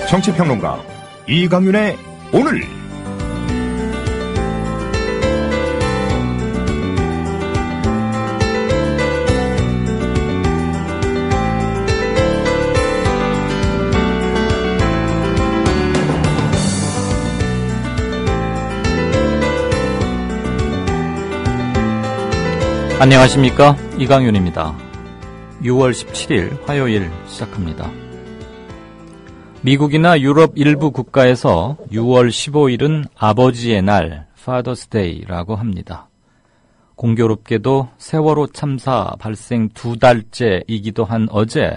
정치평론가 이강윤의 오늘. 안녕하십니까, 이강윤입니다. 6월 17일 화요일 시작합니다. 미국이나 유럽 일부 국가에서 6월 15일은 아버지의 날, Father's Day라고 합니다. 공교롭게도 세월호 참사 발생 2달째이기도 한 어제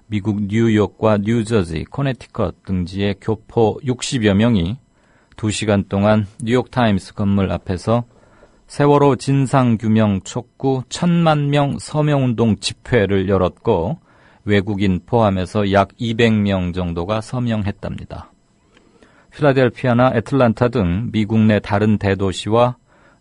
미국 뉴욕과 뉴저지, 코네티컷 등지의 교포 60여 명이 2시간 동안 뉴욕타임스 건물 앞에서 세월호 진상규명 촉구 1000만 명 서명운동 집회를 열었고 외국인 포함해서 약 200명 정도가 서명했답니다. 필라델피아나 애틀란타 등 미국 내 다른 대도시와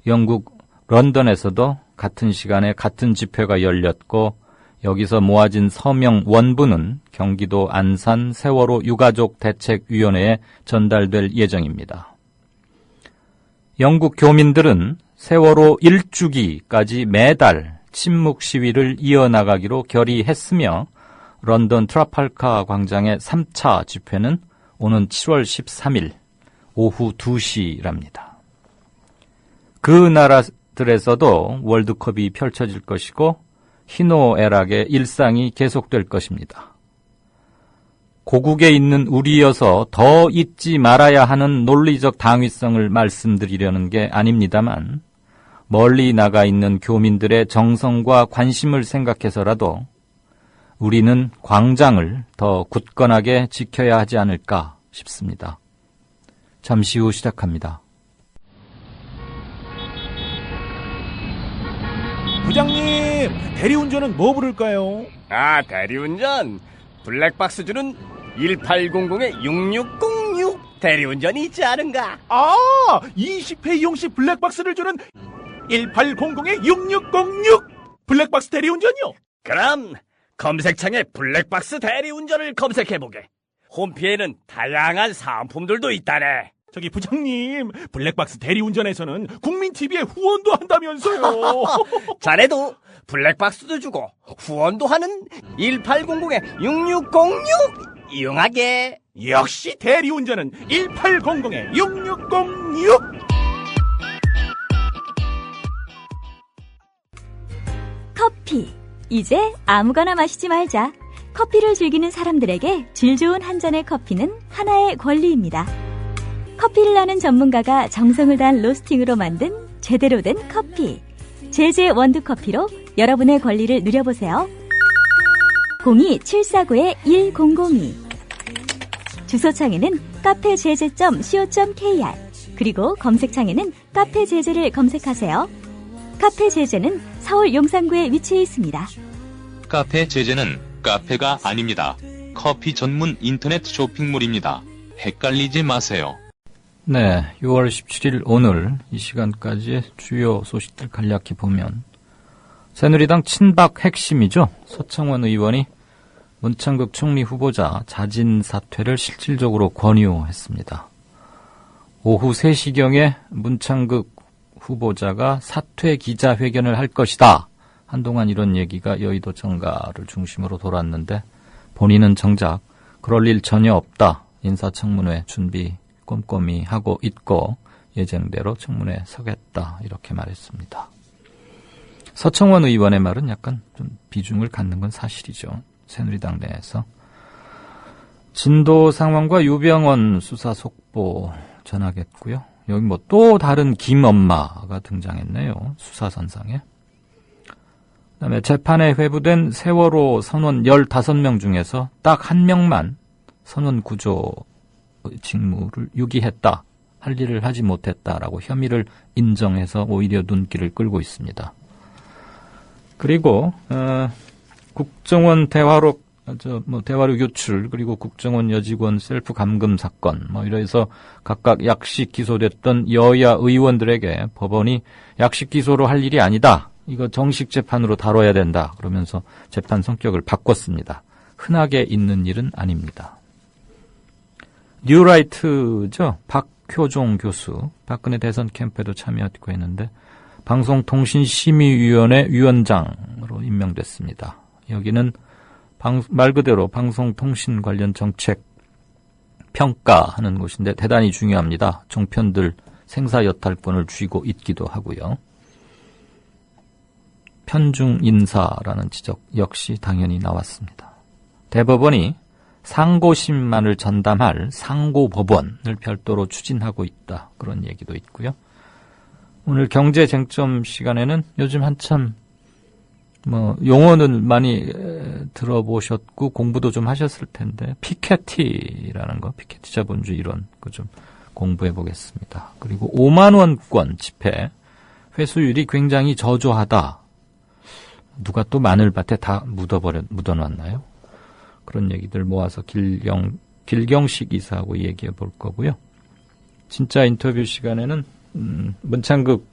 영국 런던에서도 같은 시간에 같은 집회가 열렸고 여기서 모아진 서명 원부는 경기도 안산 세월호 유가족 대책위원회에 전달될 예정입니다. 영국 교민들은 세월호 1주기까지 매달 침묵 시위를 이어나가기로 결의했으며 런던 트라팔가 광장의 3차 집회는 오는 7월 13일 오후 2시랍니다. 그 나라들에서도 월드컵이 펼쳐질 것이고 희노애락의 일상이 계속될 것입니다. 고국에 있는 우리여서 더 잊지 말아야 하는 논리적 당위성을 말씀드리려는 게 아닙니다만 멀리 나가 있는 교민들의 정성과 관심을 생각해서라도 우리는 광장을 더 굳건하게 지켜야 하지 않을까 싶습니다. 잠시 후 시작합니다. 부장님, 대리운전은 뭐 부를까요? 아, 대리운전 블랙박스 주는 1800-6606 대리운전이 있지 않은가? 아, 20회 이용시 블랙박스를 주는 1800-6606 블랙박스 대리운전이요? 그럼 검색창에 블랙박스 대리운전을 검색해보게. 홈피에는 다양한 상품들도 있다네. 저기 부장님, 블랙박스 대리운전에서는 국민TV에 후원도 한다면서요. 자네도 블랙박스도 주고 후원도 하는 1800-6606 이용하게. 역시 대리운전은 1800-6606. 커피. 이제 아무거나 마시지 말자. 커피를 즐기는 사람들에게 질 좋은 한 잔의 커피는 하나의 권리입니다. 커피를 아는 전문가가 정성을 다한 로스팅으로 만든 제대로 된 커피. 제제 원두커피로 여러분의 권리를 누려보세요. 02-749-1002. 주소창에는 카페제제.co.kr 그리고 검색창에는 카페제제를 검색하세요. 카페제제는 서울 용산구에 위치해 있습니다. 카페제제는 카페가 아닙니다. 커피 전문 인터넷 쇼핑몰입니다. 헷갈리지 마세요. 네, 6월 17일 오늘 이 시간까지의 주요 소식들 간략히 보면 새누리당 친박 핵심이죠. 서청원 의원이 문창극 총리 후보자 자진 사퇴를 실질적으로 권유했습니다. 오후 3시경에 문창극 후보자가 사퇴 기자회견을 할 것이다. 한동안 이런 얘기가 여의도 정가를 중심으로 돌았는데 본인은 정작 그럴 일 전혀 없다. 인사청문회 준비 꼼꼼히 하고 있고 예정대로 청문회에 서겠다. 이렇게 말했습니다. 서청원 의원의 말은 약간 좀 비중을 갖는 건 사실이죠. 새누리당 내에서. 진도 상황과 유병언 수사 속보 전하겠고요. 여기 뭐 또 다른 김엄마가 등장했네요. 수사선상에. 그다음에 재판에 회부된 세월호 선원 15명 중에서 딱 1명만 선원 구조 직무를 유기했다. 할 일을 하지 못했다라고 혐의를 인정해서 오히려 눈길을 끌고 있습니다. 그리고 국정원 대화록 대화록 유출 그리고 국정원 여직원 셀프 감금 사건 이래서 각각 약식 기소됐던 여야 의원들에게 법원이 약식 기소로 할 일이 아니다. 이거 정식 재판으로 다뤄야 된다. 그러면서 재판 성격을 바꿨습니다. 흔하게 있는 일은 아닙니다. 뉴라이트죠. 박효종 교수. 박근혜 대선 캠프에도 참여했고 했는데 방송통신심의위원회 위원장으로 임명됐습니다. 여기는 말 그대로 방송통신 관련 정책 평가하는 곳인데 대단히 중요합니다. 종편들 생사여탈권을 쥐고 있기도 하고요. 편중 인사라는 지적 역시 당연히 나왔습니다. 대법원이 상고심만을 전담할 상고법원을 별도로 추진하고 있다. 그런 얘기도 있고요. 오늘 경제쟁점 시간에는 요즘 한참 용어는 많이 들어보셨고 공부도 좀 하셨을 텐데 피케티라는 거, 피케티 자본주의 이론 그 좀 공부해 보겠습니다. 그리고 5만 원권 지폐 회수율이 굉장히 저조하다. 누가 또 마늘밭에 다 묻어놨나요? 그런 얘기들 모아서 길경식 이사하고 얘기해 볼 거고요. 진짜 인터뷰 시간에는 문창극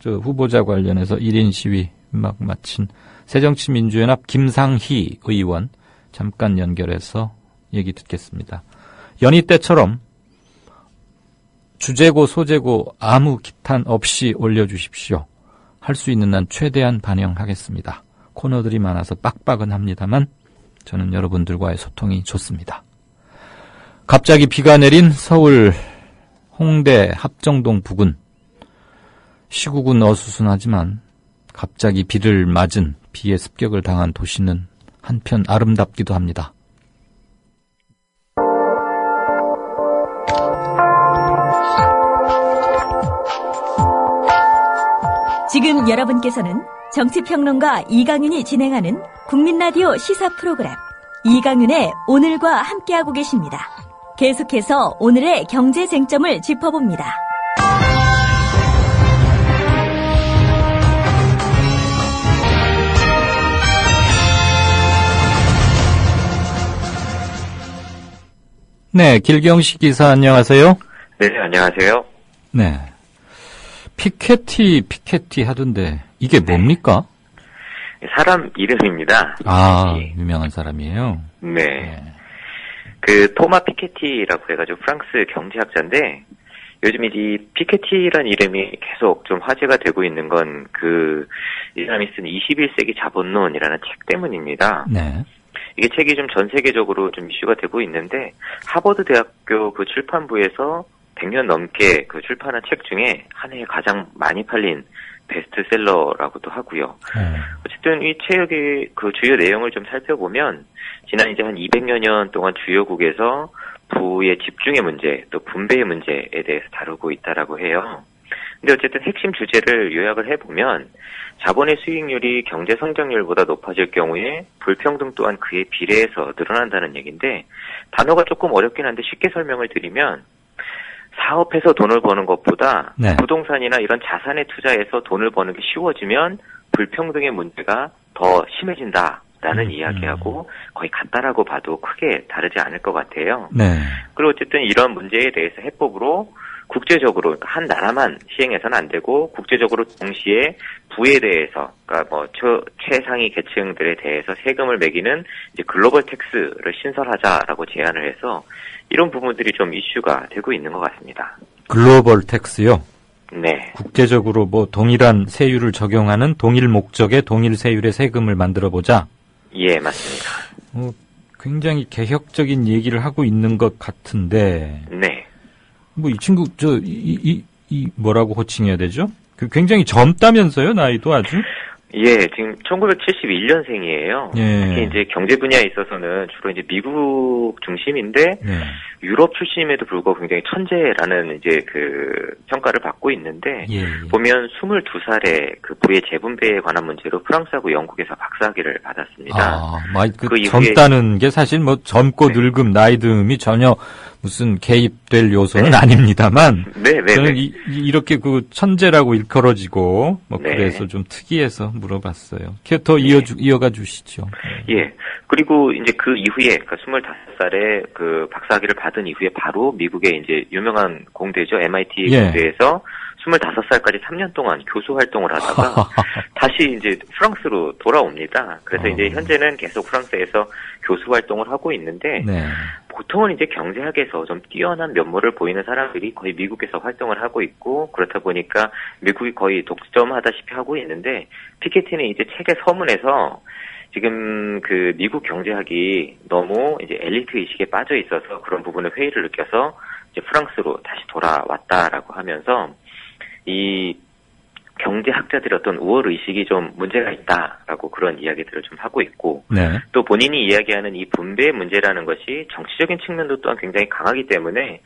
후보자 관련해서 1인 시위 막 마친 새정치민주연합 김상희 의원 잠깐 연결해서 얘기 듣겠습니다. 연희 때처럼 주제고 소제고 아무 기탄 없이 올려주십시오. 할 수 있는 한 최대한 반영하겠습니다. 코너들이 많아서 빡빡은 합니다만 저는 여러분들과의 소통이 좋습니다. 갑자기 비가 내린 서울 홍대 합정동 부근. 시국은 어수선하지만 갑자기 비를 맞은 비의 습격을 당한 도시는 한편 아름답기도 합니다. 지금 여러분께서는 정치평론가 이강윤이 진행하는 국민라디오 시사 프로그램 이강윤의 오늘과 함께하고 계십니다. 계속해서 오늘의 경제 쟁점을 짚어봅니다. 네, 길경식 기사 안녕하세요. 네, 안녕하세요. 네. 피케티 하던데 이게 뭡니까? 사람 이름입니다. 아, 유명한 사람이에요. 네. 그 토마 피케티라고 해가지고 프랑스 경제학자인데 요즘 이 피케티란 이름이 계속 좀 화제가 되고 있는 건 이 사람이 쓴 21세기 자본론이라는 책 때문입니다. 네. 이게 책이 좀 전 세계적으로 좀 이슈가 되고 있는데 하버드 대학교 그 출판부에서 100년 넘게 그 출판한 책 중에 한 해에 가장 많이 팔린 베스트셀러라고도 하고요. 어쨌든 이 책의 그 주요 내용을 좀 살펴보면 지난 이제 한 200여 년 동안 주요국에서 부의 집중의 문제, 또 분배의 문제에 대해서 다루고 있다라고 해요. 근데 어쨌든 핵심 주제를 요약을 해보면 자본의 수익률이 경제 성장률보다 높아질 경우에 불평등 또한 그에 비례해서 늘어난다는 얘기인데 단어가 조금 어렵긴 한데 쉽게 설명을 드리면 사업해서 돈을 버는 것보다 네. 부동산이나 이런 자산에 투자해서 돈을 버는 게 쉬워지면 불평등의 문제가 더 심해진다라는 이야기하고 거의 같다라고 봐도 크게 다르지 않을 것 같아요. 네. 그리고 어쨌든 이런 문제에 대해서 해법으로 국제적으로 한 나라만 시행해서는 안 되고 국제적으로 동시에 부에 대해서 그러니까 최상위 계층들에 대해서 세금을 매기는 이제 글로벌 텍스를 신설하자라고 제안을 해서 이런 부분들이 좀 이슈가 되고 있는 것 같습니다. 글로벌 텍스요? 네. 국제적으로 동일한 세율을 적용하는 동일 목적의 동일 세율의 세금을 만들어보자? 예, 맞습니다. 굉장히 개혁적인 얘기를 하고 있는 것 같은데. 네. 이 친구, 뭐라고 호칭해야 되죠? 굉장히 젊다면서요, 나이도 아주? 예, 지금 1971년생이에요. 예. 특히 이제 경제 분야에 있어서는 주로 이제 미국 중심인데, 네. 유럽 출신임에도 불구하고 굉장히 천재라는 이제 평가를 받고 있는데, 예. 보면 22살에 그 부의 재분배에 관한 문제로 프랑스하고 영국에서 박사학위를 받았습니다. 그 젊다는 게 사실 젊고 네. 늙음, 나이듦이 전혀 무슨 개입될 요소는 아닙니다만, 네. 저는 이렇게 천재라고 일컬어지고, 네. 그래서 좀 특이해서 물어봤어요. 더 이어가 주시죠. 예. 그리고 이제 그 이후에, 25살에 그 박사학위를 받은 이후에 바로 미국의 이제 유명한 공대죠. MIT 예. 공대에서 25살까지 3년 동안 교수 활동을 하다가 다시 이제 프랑스로 돌아옵니다. 그래서 이제 현재는 계속 프랑스에서 교수 활동을 하고 있는데 네. 보통은 이제 경제학에서 좀 뛰어난 면모를 보이는 사람들이 거의 미국에서 활동을 하고 있고 그렇다 보니까 미국이 거의 독점하다시피 하고 있는데 피케티는 이제 책의 서문에서 지금 그 미국 경제학이 너무 이제 엘리트 의식에 빠져 있어서 그런 부분에 회의를 느껴서 이제 프랑스로 다시 돌아왔다라고 하면서 이 경제학자들의 어떤 우월 의식이 좀 문제가 있다라고 그런 이야기들을 좀 하고 있고 네. 또 본인이 이야기하는 이 분배의 문제라는 것이 정치적인 측면도 또한 굉장히 강하기 때문에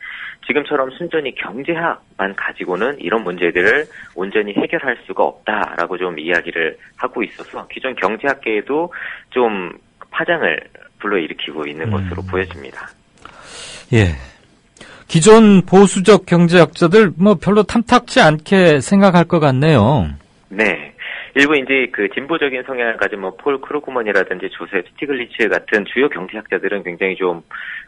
지금처럼 순전히 경제학만 가지고는 이런 문제들을 온전히 해결할 수가 없다라고 좀 이야기를 하고 있어서 기존 경제학계에도 좀 파장을 불러일으키고 있는 것으로 보여집니다. 예. 기존 보수적 경제학자들 뭐 별로 탐탁지 않게 생각할 것 같네요. 네. 일부 이제 그 진보적인 성향을 가진 뭐 폴 크루그먼이라든지 조셉 스티글리츠 같은 주요 경제학자들은 굉장히 좀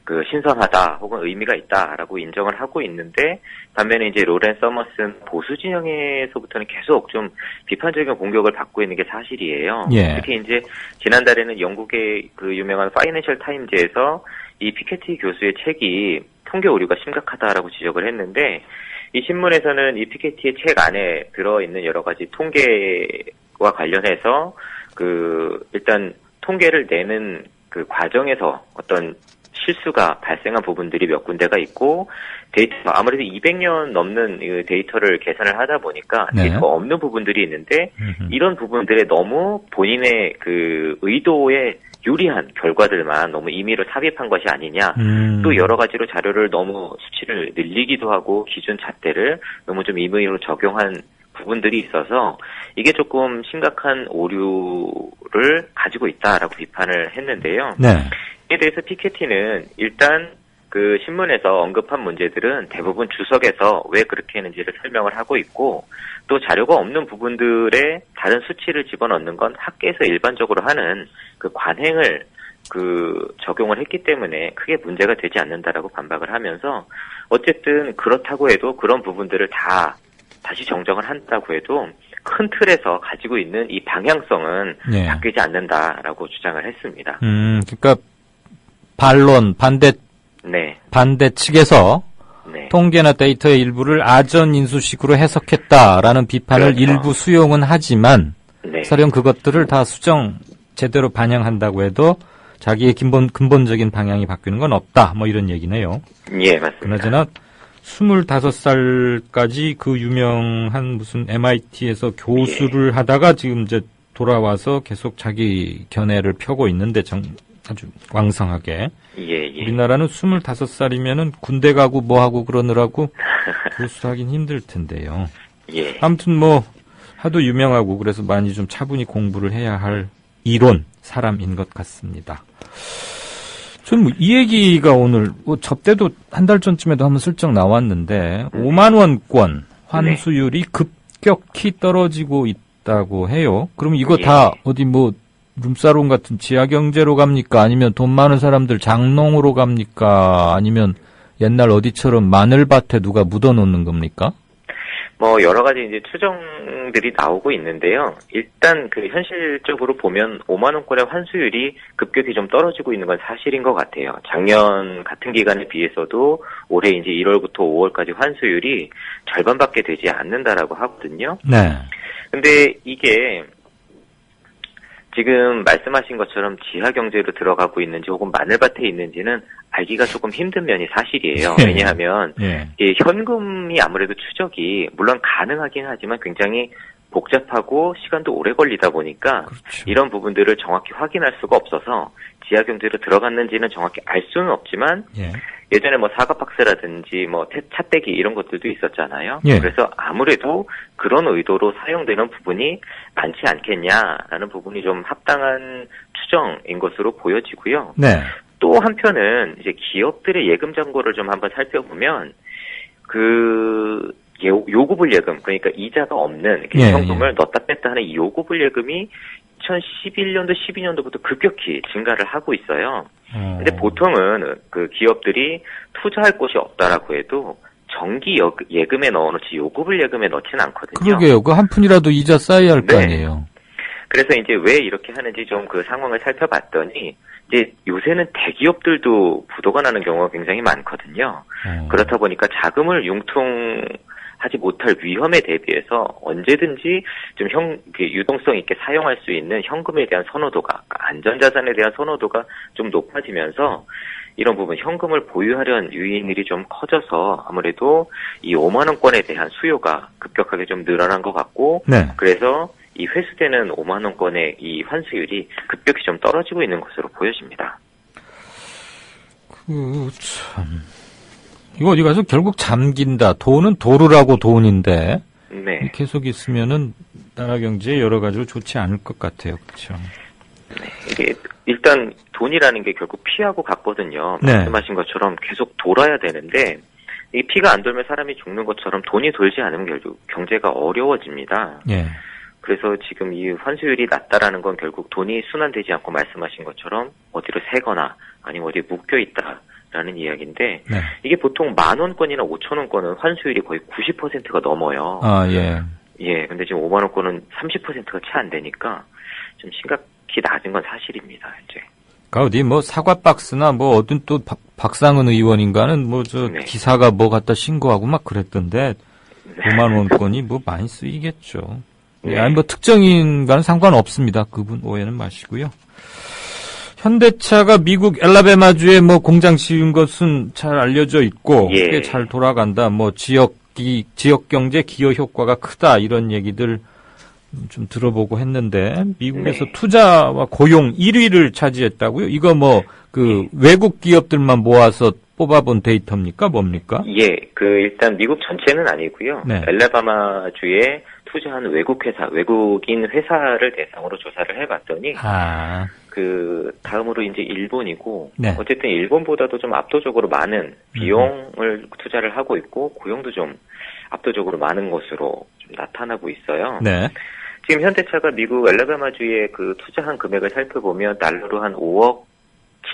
그 신선하다 혹은 의미가 있다라고 인정을 하고 있는데 반면에 이제 로렌 서머슨 보수 진영에서부터는 계속 좀 비판적인 공격을 받고 있는 게 사실이에요. 예. 특히 이제 지난달에는 영국의 그 유명한 파이낸셜 타임즈에서 이 피케티 교수의 책이 통계 오류가 심각하다라고 지적을 했는데 이 신문에서는 이 피케티의 책 안에 들어있는 여러 가지 통계와 관련해서 그 일단 통계를 내는 그 과정에서 어떤 실수가 발생한 부분들이 몇 군데가 있고 데이터 아무래도 200년 넘는 이 데이터를 계산을 하다 보니까 네. 데이터가 없는 부분들이 있는데 이런 부분들에 너무 본인의 그 의도에 유리한 결과들만 너무 임의로 삽입한 것이 아니냐. 또 여러 가지로 자료를 너무 수치를 늘리기도 하고 기준 잣대를 너무 좀 임의로 적용한 부분들이 있어서 이게 조금 심각한 오류를 가지고 있다라고 비판을 했는데요. 네. 이에 대해서 피케티는 일단 그 신문에서 언급한 문제들은 대부분 주석에서 왜 그렇게 했는지를 설명을 하고 있고 또 자료가 없는 부분들에 다른 수치를 집어넣는 건 학계에서 일반적으로 하는 그 관행을 그 적용을 했기 때문에 크게 문제가 되지 않는다라고 반박을 하면서 어쨌든 그렇다고 해도 그런 부분들을 다 다시 정정을 한다고 해도 큰 틀에서 가지고 있는 이 방향성은 예. 바뀌지 않는다라고 주장을 했습니다. 그러니까 반론 네. 반대 측에서 네. 통계나 데이터의 일부를 아전 인수식으로 해석했다라는 비판을 그렇죠. 일부 수용은 하지만 네. 설령 그것들을 다 수정 제대로 반영한다고 해도 자기의 근본적인 방향이 바뀌는 건 없다. 뭐 이런 얘기네요. 예, 맞습니다. 그나저나 25살까지 그 유명한 무슨 MIT에서 교수를 하다가 지금 이제 돌아와서 계속 자기 견해를 펴고 있는데 아주 왕성하게. 예. 우리나라는 25살이면은 군대 가고 뭐 하고 그러느라고 교수하긴 힘들 텐데요. 예. 아무튼 뭐 하도 유명하고 그래서 많이 좀 차분히 공부를 해야 할 이론 사람인 것 같습니다. 좀 이 얘기가 오늘 접대도 한 달 전쯤에도 한번 슬쩍 나왔는데 5만 원권 환수율이 급격히 떨어지고 있다고 해요. 그럼 이거 다 어디 뭐 룸사롱 같은 지하 경제로 갑니까? 아니면 돈 많은 사람들 장롱으로 갑니까? 아니면 옛날 어디처럼 마늘밭에 누가 묻어놓는 겁니까? 뭐 여러 가지 이제 추정들이 나오고 있는데요. 일단 그 현실적으로 보면 5만 원권의 환수율이 급격히 좀 떨어지고 있는 건 사실인 것 같아요. 작년 같은 기간에 비해서도 올해 이제 1월부터 5월까지 환수율이 절반밖에 되지 않는다라고 하거든요. 네. 근데 이게 지금 말씀하신 것처럼 지하 경제로 들어가고 있는지 혹은 마늘밭에 있는지는 알기가 조금 힘든 면이 사실이에요. 왜냐하면 이 현금이 아무래도 추적이 물론 가능하긴 하지만 굉장히 복잡하고 시간도 오래 걸리다 보니까 그렇죠. 이런 부분들을 정확히 확인할 수가 없어서 지하 경제로 들어갔는지는 정확히 알 수는 없지만 예전에 뭐 사과박스라든지 뭐 찻대기 이런 것들도 있었잖아요. 그래서 아무래도 그런 의도로 사용되는 부분이 많지 않겠냐라는 부분이 좀 합당한 추정인 것으로 보여지고요. 네. 또 한편은 이제 기업들의 예금 잔고를 좀 한번 살펴보면 그 요구불 예금 그러니까 이자가 없는 현금을 넣었다 뺐다 하는 이 요구불 예금이 2011년도, 12년도부터 급격히 증가를 하고 있어요. 근데 보통은 그 기업들이 투자할 곳이 없다라고 해도 정기 예금에 넣어놓지 요금을 예금에 넣지는 않거든요. 그러게요. 그 한 푼이라도 이자 쌓여야 할 거 네. 아니에요. 그래서 이제 왜 이렇게 하는지 좀 그 상황을 살펴봤더니 이제 요새는 대기업들도 부도가 나는 경우가 굉장히 많거든요. 그렇다 보니까 자금을 융통하지 못할 위험에 대비해서 언제든지 좀 유동성 있게 사용할 수 있는 현금에 대한 선호도가, 안전자산에 대한 선호도가 좀 높아지면서 이런 부분 현금을 보유하려는 유인율이 좀 커져서 아무래도 이 5만 원권에 대한 수요가 급격하게 좀 늘어난 것 같고, 네. 그래서 이 회수되는 5만 원권의 이 환수율이 급격히 좀 떨어지고 있는 것으로 보여집니다. 참. 이거 어디 가서 결국 잠긴다. 돈은 도르라고 돈인데. 네. 계속 있으면은 나라 경제에 여러 가지로 좋지 않을 것 같아요. 그렇죠. 네. 이게 일단 돈이라는 게 결국 피하고 갔거든요. 네. 말씀하신 것처럼 계속 돌아야 되는데 이 피가 안 돌면 사람이 죽는 것처럼 돈이 돌지 않으면 결국 경제가 어려워집니다. 예. 그래서 지금 이 환수율이 낮다라는 건 결국 돈이 순환되지 않고 말씀하신 것처럼 어디로 새거나 아니면 어디에 묶여 있다라는 이야기인데 네. 이게 보통 10,000원권이나 5,000원권은 환수율이 거의 90%가 넘어요. 아, 예. 예, 근데 지금 5만 원권은 30%가 채 안 되니까 좀 심각히 낮은 건 사실입니다, 현재. 그러니까 어디 뭐 사과 박스나 뭐 어떤 또 박상은 의원인가는 뭐 저 네. 기사가 뭐 갖다 신고하고 막 그랬던데 5만 원권이 뭐 많이 쓰이겠죠. 네. 아니 뭐 특정인과는 상관없습니다. 그분 오해는 마시고요. 현대차가 미국 엘라베마주에 뭐 공장 지은 것은 잘 알려져 있고 예. 꽤 잘 돌아간다. 뭐 지역 경제 기여 효과가 크다 이런 얘기들 좀 들어보고 했는데 미국에서 네. 투자와 고용 1위를 차지했다고요? 이거 뭐 그 외국 기업들만 모아서 뽑아본 데이터입니까? 뭡니까? 예, 일단 미국 전체는 아니고요. 네. 엘라바마주에 투자한 외국인 회사를 대상으로 조사를 해봤더니, 다음으로 이제 일본이고, 네. 어쨌든 일본보다도 좀 압도적으로 많은 비용을 투자를 하고 있고, 고용도 좀 압도적으로 많은 것으로 좀 나타나고 있어요. 네. 지금 현대차가 미국 엘라바마주에 그 투자한 금액을 살펴보면 달러로 한 5억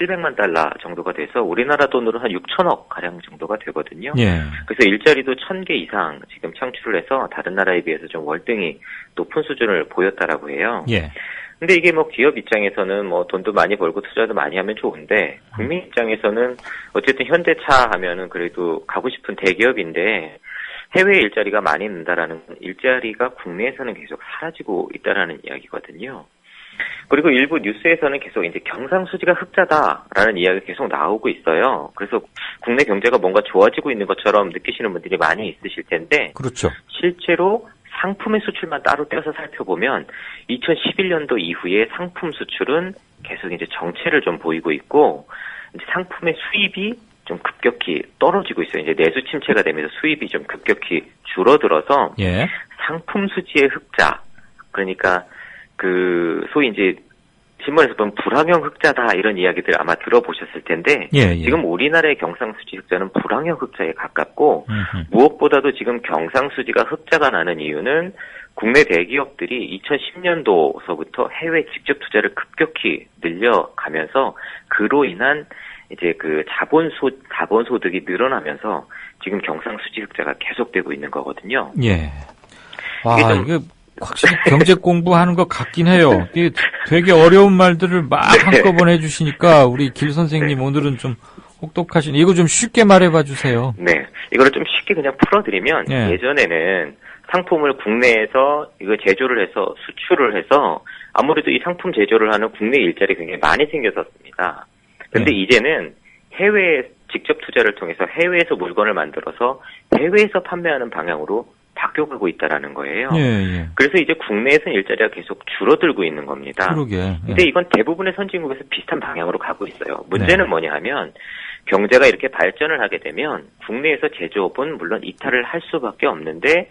700만 달러 정도가 돼서 우리나라 돈으로 한 6천억 가량 정도가 되거든요. 예. 그래서 일자리도 1,000개 이상 지금 창출을 해서 다른 나라에 비해서 좀 월등히 높은 수준을 보였다라고 해요. 예. 근데 이게 뭐 기업 입장에서는 뭐 돈도 많이 벌고 투자도 많이 하면 좋은데 국민 입장에서는 어쨌든 현대차 하면은 그래도 가고 싶은 대기업인데 해외 일자리가 많이 는다라는 일자리가 국내에서는 계속 사라지고 있다라는 이야기거든요. 그리고 일부 뉴스에서는 계속 이제 경상수지가 흑자다라는 이야기가 계속 나오고 있어요. 그래서 국내 경제가 뭔가 좋아지고 있는 것처럼 느끼시는 분들이 많이 있으실 텐데, 그렇죠. 실제로 상품의 수출만 따로 떼서 살펴보면 2011년도 이후에 상품 수출은 계속 이제 정체를 좀 보이고 있고, 이제 상품의 수입이 좀 급격히 떨어지고 있어요. 이제 내수 침체가 되면서 수입이 좀 급격히 줄어들어서 예. 상품 수지의 흑자, 그러니까 소위 이제 신문에서 보면 불황형 흑자다 이런 이야기들 아마 들어보셨을 텐데 예. 지금 우리나라의 경상수지 흑자는 불황형 흑자에 가깝고 무엇보다도 지금 경상수지가 흑자가 나는 이유는 국내 대기업들이 2010년도서부터 해외 직접 투자를 급격히 늘려가면서 그로 인한 이제 그 자본소득이 늘어나면서 지금 경상수지 흑자가 계속되고 있는 거거든요. 예. 와, 이게 확실히 경제 공부하는 것 같긴 해요. 이게 되게 어려운 말들을 막 한꺼번에 해주시니까 우리 길 선생님 오늘은 좀 혹독하신, 이거 좀 쉽게 말해봐 주세요. 네. 이거를 좀 쉽게 그냥 풀어드리면 예. 예전에는 상품을 국내에서 이거 제조를 해서 수출을 해서 아무래도 이 상품 제조를 하는 국내 일자리 굉장히 많이 생겼었습니다. 근데 이제는 해외에 직접 투자를 통해서 해외에서 물건을 만들어서 해외에서 판매하는 방향으로 바뀌어가고 있다라는 거예요. 예. 그래서 이제 국내에서는 일자리가 계속 줄어들고 있는 겁니다. 그러게. 근데 이건 대부분의 선진국에서 비슷한 방향으로 가고 있어요. 문제는 뭐냐 하면 경제가 이렇게 발전을 하게 되면 국내에서 제조업은 물론 이탈을 할 수밖에 없는데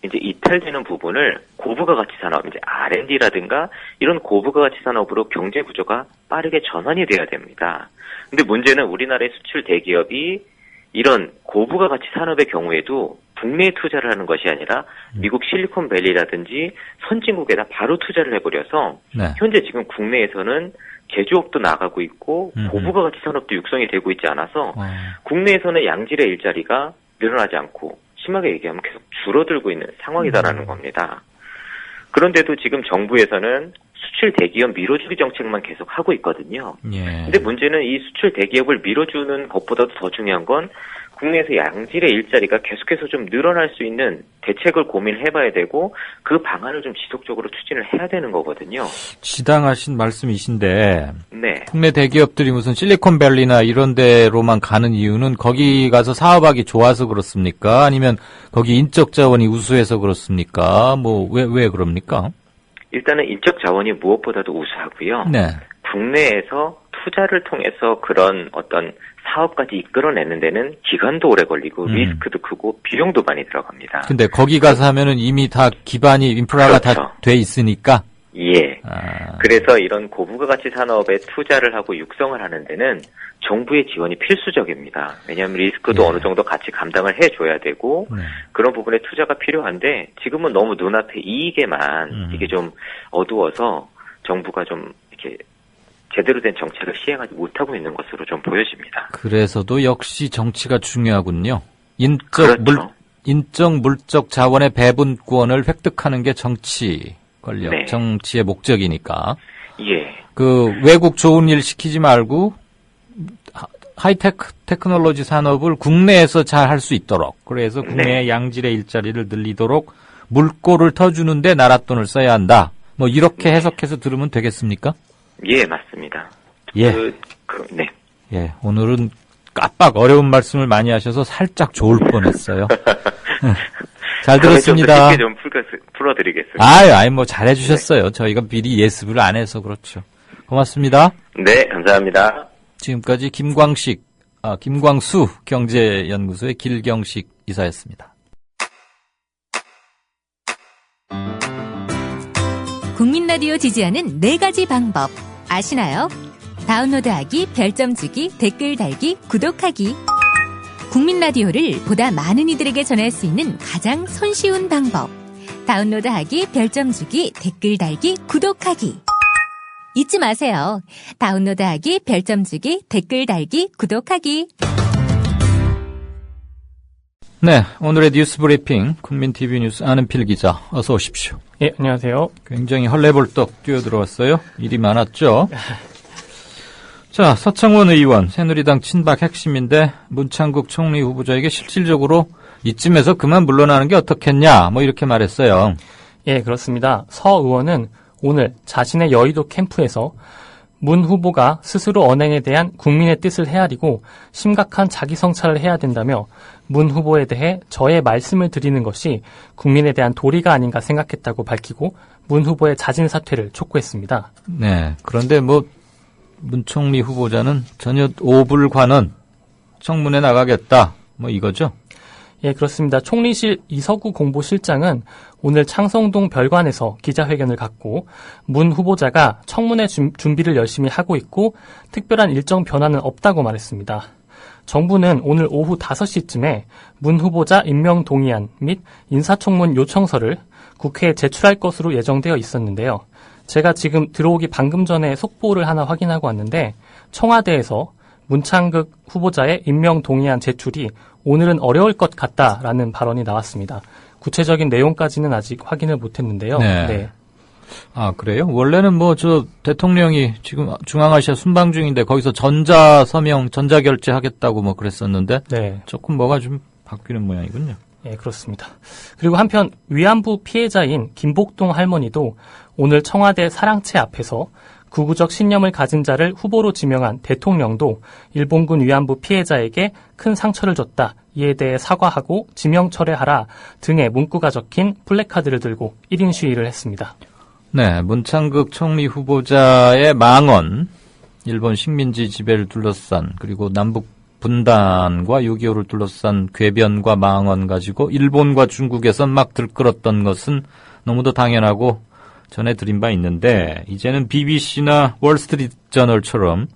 이제 이탈되는 부분을 고부가가치 산업, 이제 R&D라든가 이런 고부가가치 산업으로 경제 구조가 빠르게 전환이 돼야 됩니다. 근데 문제는 우리나라의 수출 대기업이 이런 고부가가치 산업의 경우에도 국내에 투자를 하는 것이 아니라 미국 실리콘밸리라든지 선진국에다 바로 투자를 해버려서 현재 지금 국내에서는 제조업도 나가고 있고 고부가가치 산업도 육성이 되고 있지 않아서 국내에서는 양질의 일자리가 늘어나지 않고 심하게 얘기하면 계속 줄어들고 있는 상황이다라는 겁니다. 그런데도 지금 정부에서는 수출 대기업 밀어주기 정책만 계속 하고 있거든요. 근데 문제는 이 수출 대기업을 밀어주는 것보다도 더 중요한 건 국내에서 양질의 일자리가 계속해서 좀 늘어날 수 있는 대책을 고민해봐야 되고 그 방안을 좀 지속적으로 추진을 해야 되는 거거든요. 지당하신 말씀이신데 네. 국내 대기업들이 무슨 실리콘밸리나 이런 데로만 가는 이유는 거기 가서 사업하기 좋아서 그렇습니까? 아니면 거기 인적 자원이 우수해서 그렇습니까? 뭐 왜 그럽니까? 일단은 인적 자원이 무엇보다도 우수하고요. 네. 국내에서 투자를 통해서 그런 어떤 사업까지 이끌어내는 데는 기간도 오래 걸리고 리스크도 크고 비용도 많이 들어갑니다. 근데 거기 가서 하면은 이미 다 기반이 인프라가 그렇죠. 다 돼 있으니까. 예. 그래서 이런 고부가 가치 산업에 투자를 하고 육성을 하는 데는 정부의 지원이 필수적입니다. 왜냐하면 리스크도 어느 정도 같이 감당을 해줘야 되고 그런 부분에 투자가 필요한데 지금은 너무 눈앞에 이익에만 이게 좀 어두워서 정부가 좀 이렇게 제대로 된 정책을 시행하지 못하고 있는 것으로 좀 보여집니다. 그래서도 역시 정치가 중요하군요. 그렇죠. 인적 물적 자원의 배분권을 획득하는 게 정치 권력, 네. 정치의 목적이니까. 예. 그 외국 좋은 일 시키지 말고 테크놀로지 산업을 국내에서 잘 할 수 있도록, 그래서 국내의 양질의 일자리를 늘리도록 물꼬를 터주는데 나라 돈을 써야 한다. 뭐 이렇게 해석해서 들으면 되겠습니까? 예, 맞습니다. 예. 네. 예, 오늘은 깜빡 어려운 말씀을 많이 하셔서 살짝 좋을 뻔했어요. 잘 들었습니다. 쉽게 좀 풀어드리겠습니다. 아이, 뭐 잘해주셨어요. 저희가 미리 예습을 안 해서 그렇죠. 고맙습니다. 네, 감사합니다. 지금까지 김광수 경제연구소의 길경식 이사였습니다. 국민 라디오 지지하는 4가지 방법 아시나요? 다운로드하기, 별점 주기, 댓글 달기, 구독하기. 국민 라디오를 보다 많은 이들에게 전할 수 있는 가장 손쉬운 방법. 다운로드하기, 별점 주기, 댓글 달기, 구독하기. 잊지 마세요. 다운로드하기, 별점 주기, 댓글 달기, 구독하기. 네, 오늘의 뉴스 브리핑 국민TV 뉴스 아는필 기자 어서 오십시오. 예, 안녕하세요. 굉장히 헐레벌떡 뛰어들어왔어요. 일이 많았죠. 자, 서창원 의원, 새누리당 친박 핵심인데 문창국 총리 후보자에게 실질적으로 이쯤에서 그만 물러나는 게 어떻겠냐, 뭐 이렇게 말했어요. 예, 그렇습니다. 서 의원은 오늘 자신의 여의도 캠프에서 문 후보가 스스로 언행에 대한 국민의 뜻을 헤아리고 심각한 자기 성찰을 해야 된다며 문 후보에 대해 저의 말씀을 드리는 것이 국민에 대한 도리가 아닌가 생각했다고 밝히고 문 후보의 자진 사퇴를 촉구했습니다. 네, 그런데 문 총리 후보자는 전혀 오불관원 청문회 나가겠다, 뭐 이거죠? 예, 그렇습니다. 총리실 이서구 공보실장은 오늘 창성동 별관에서 기자회견을 갖고 문 후보자가 청문회 준비를 열심히 하고 있고 특별한 일정 변화는 없다고 말했습니다. 정부는 오늘 오후 5시쯤에 문 후보자 임명 동의안 및 인사청문 요청서를 국회에 제출할 것으로 예정되어 있었는데요. 제가 지금 들어오기 방금 전에 속보를 하나 확인하고 왔는데 청와대에서 문창극 후보자의 임명 동의안 제출이 오늘은 어려울 것 같다라는 발언이 나왔습니다. 구체적인 내용까지는 아직 확인을 못했는데요. 네. 아, 그래요? 원래는 대통령이 지금 중앙아시아 순방 중인데 거기서 전자결제 하겠다고 그랬었는데. 네. 조금 뭐가 좀 바뀌는 모양이군요. 네, 그렇습니다. 그리고 한편 위안부 피해자인 김복동 할머니도 오늘 청와대 사랑채 앞에서 구구적 신념을 가진 자를 후보로 지명한 대통령도 일본군 위안부 피해자에게 큰 상처를 줬다. 이에 대해 사과하고 지명 철회하라 등의 문구가 적힌 플래카드를 들고 1인 시위를 했습니다. 네, 문창극 총리 후보자의 망언, 일본 식민지 지배를 둘러싼 그리고 남북 분단과 6.25를 둘러싼 궤변과 망언 가지고 일본과 중국에서 막 들끓었던 것은 너무도 당연하고 전해드린 바 있는데 이제는 BBC나 월스트리트저널처럼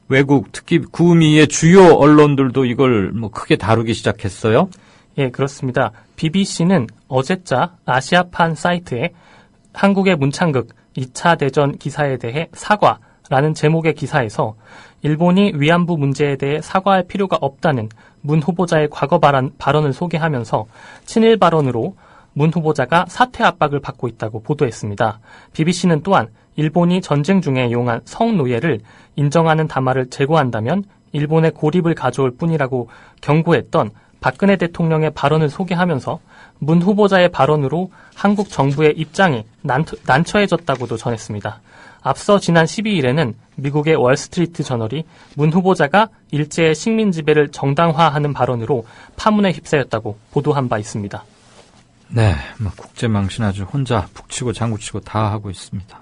외국 특히 구미의 주요 언론들도 이걸 크게 다루기 시작했어요. 예, 그렇습니다. BBC는 어제자 아시아판 사이트에 한국의 문창극 2차 대전 기사에 대해 사과 라는 제목의 기사에서 일본이 위안부 문제에 대해 사과할 필요가 없다는 문 후보자의 과거 발언을 소개하면서 친일 발언으로 문 후보자가 사퇴 압박을 받고 있다고 보도했습니다. BBC는 또한 일본이 전쟁 중에 이용한 성노예를 인정하는 담화를 제고한다면 일본의 고립을 가져올 뿐이라고 경고했던 박근혜 대통령의 발언을 소개하면서 문 후보자의 발언으로 한국 정부의 입장이 난처해졌다고도 전했습니다. 앞서 지난 12일에는 미국의 월스트리트 저널이 문 후보자가 일제의 식민 지배를 정당화하는 발언으로 파문에 휩싸였다고 보도한 바 있습니다. 네, 국제망신 아주 혼자 북치고 장구치고 다 하고 있습니다.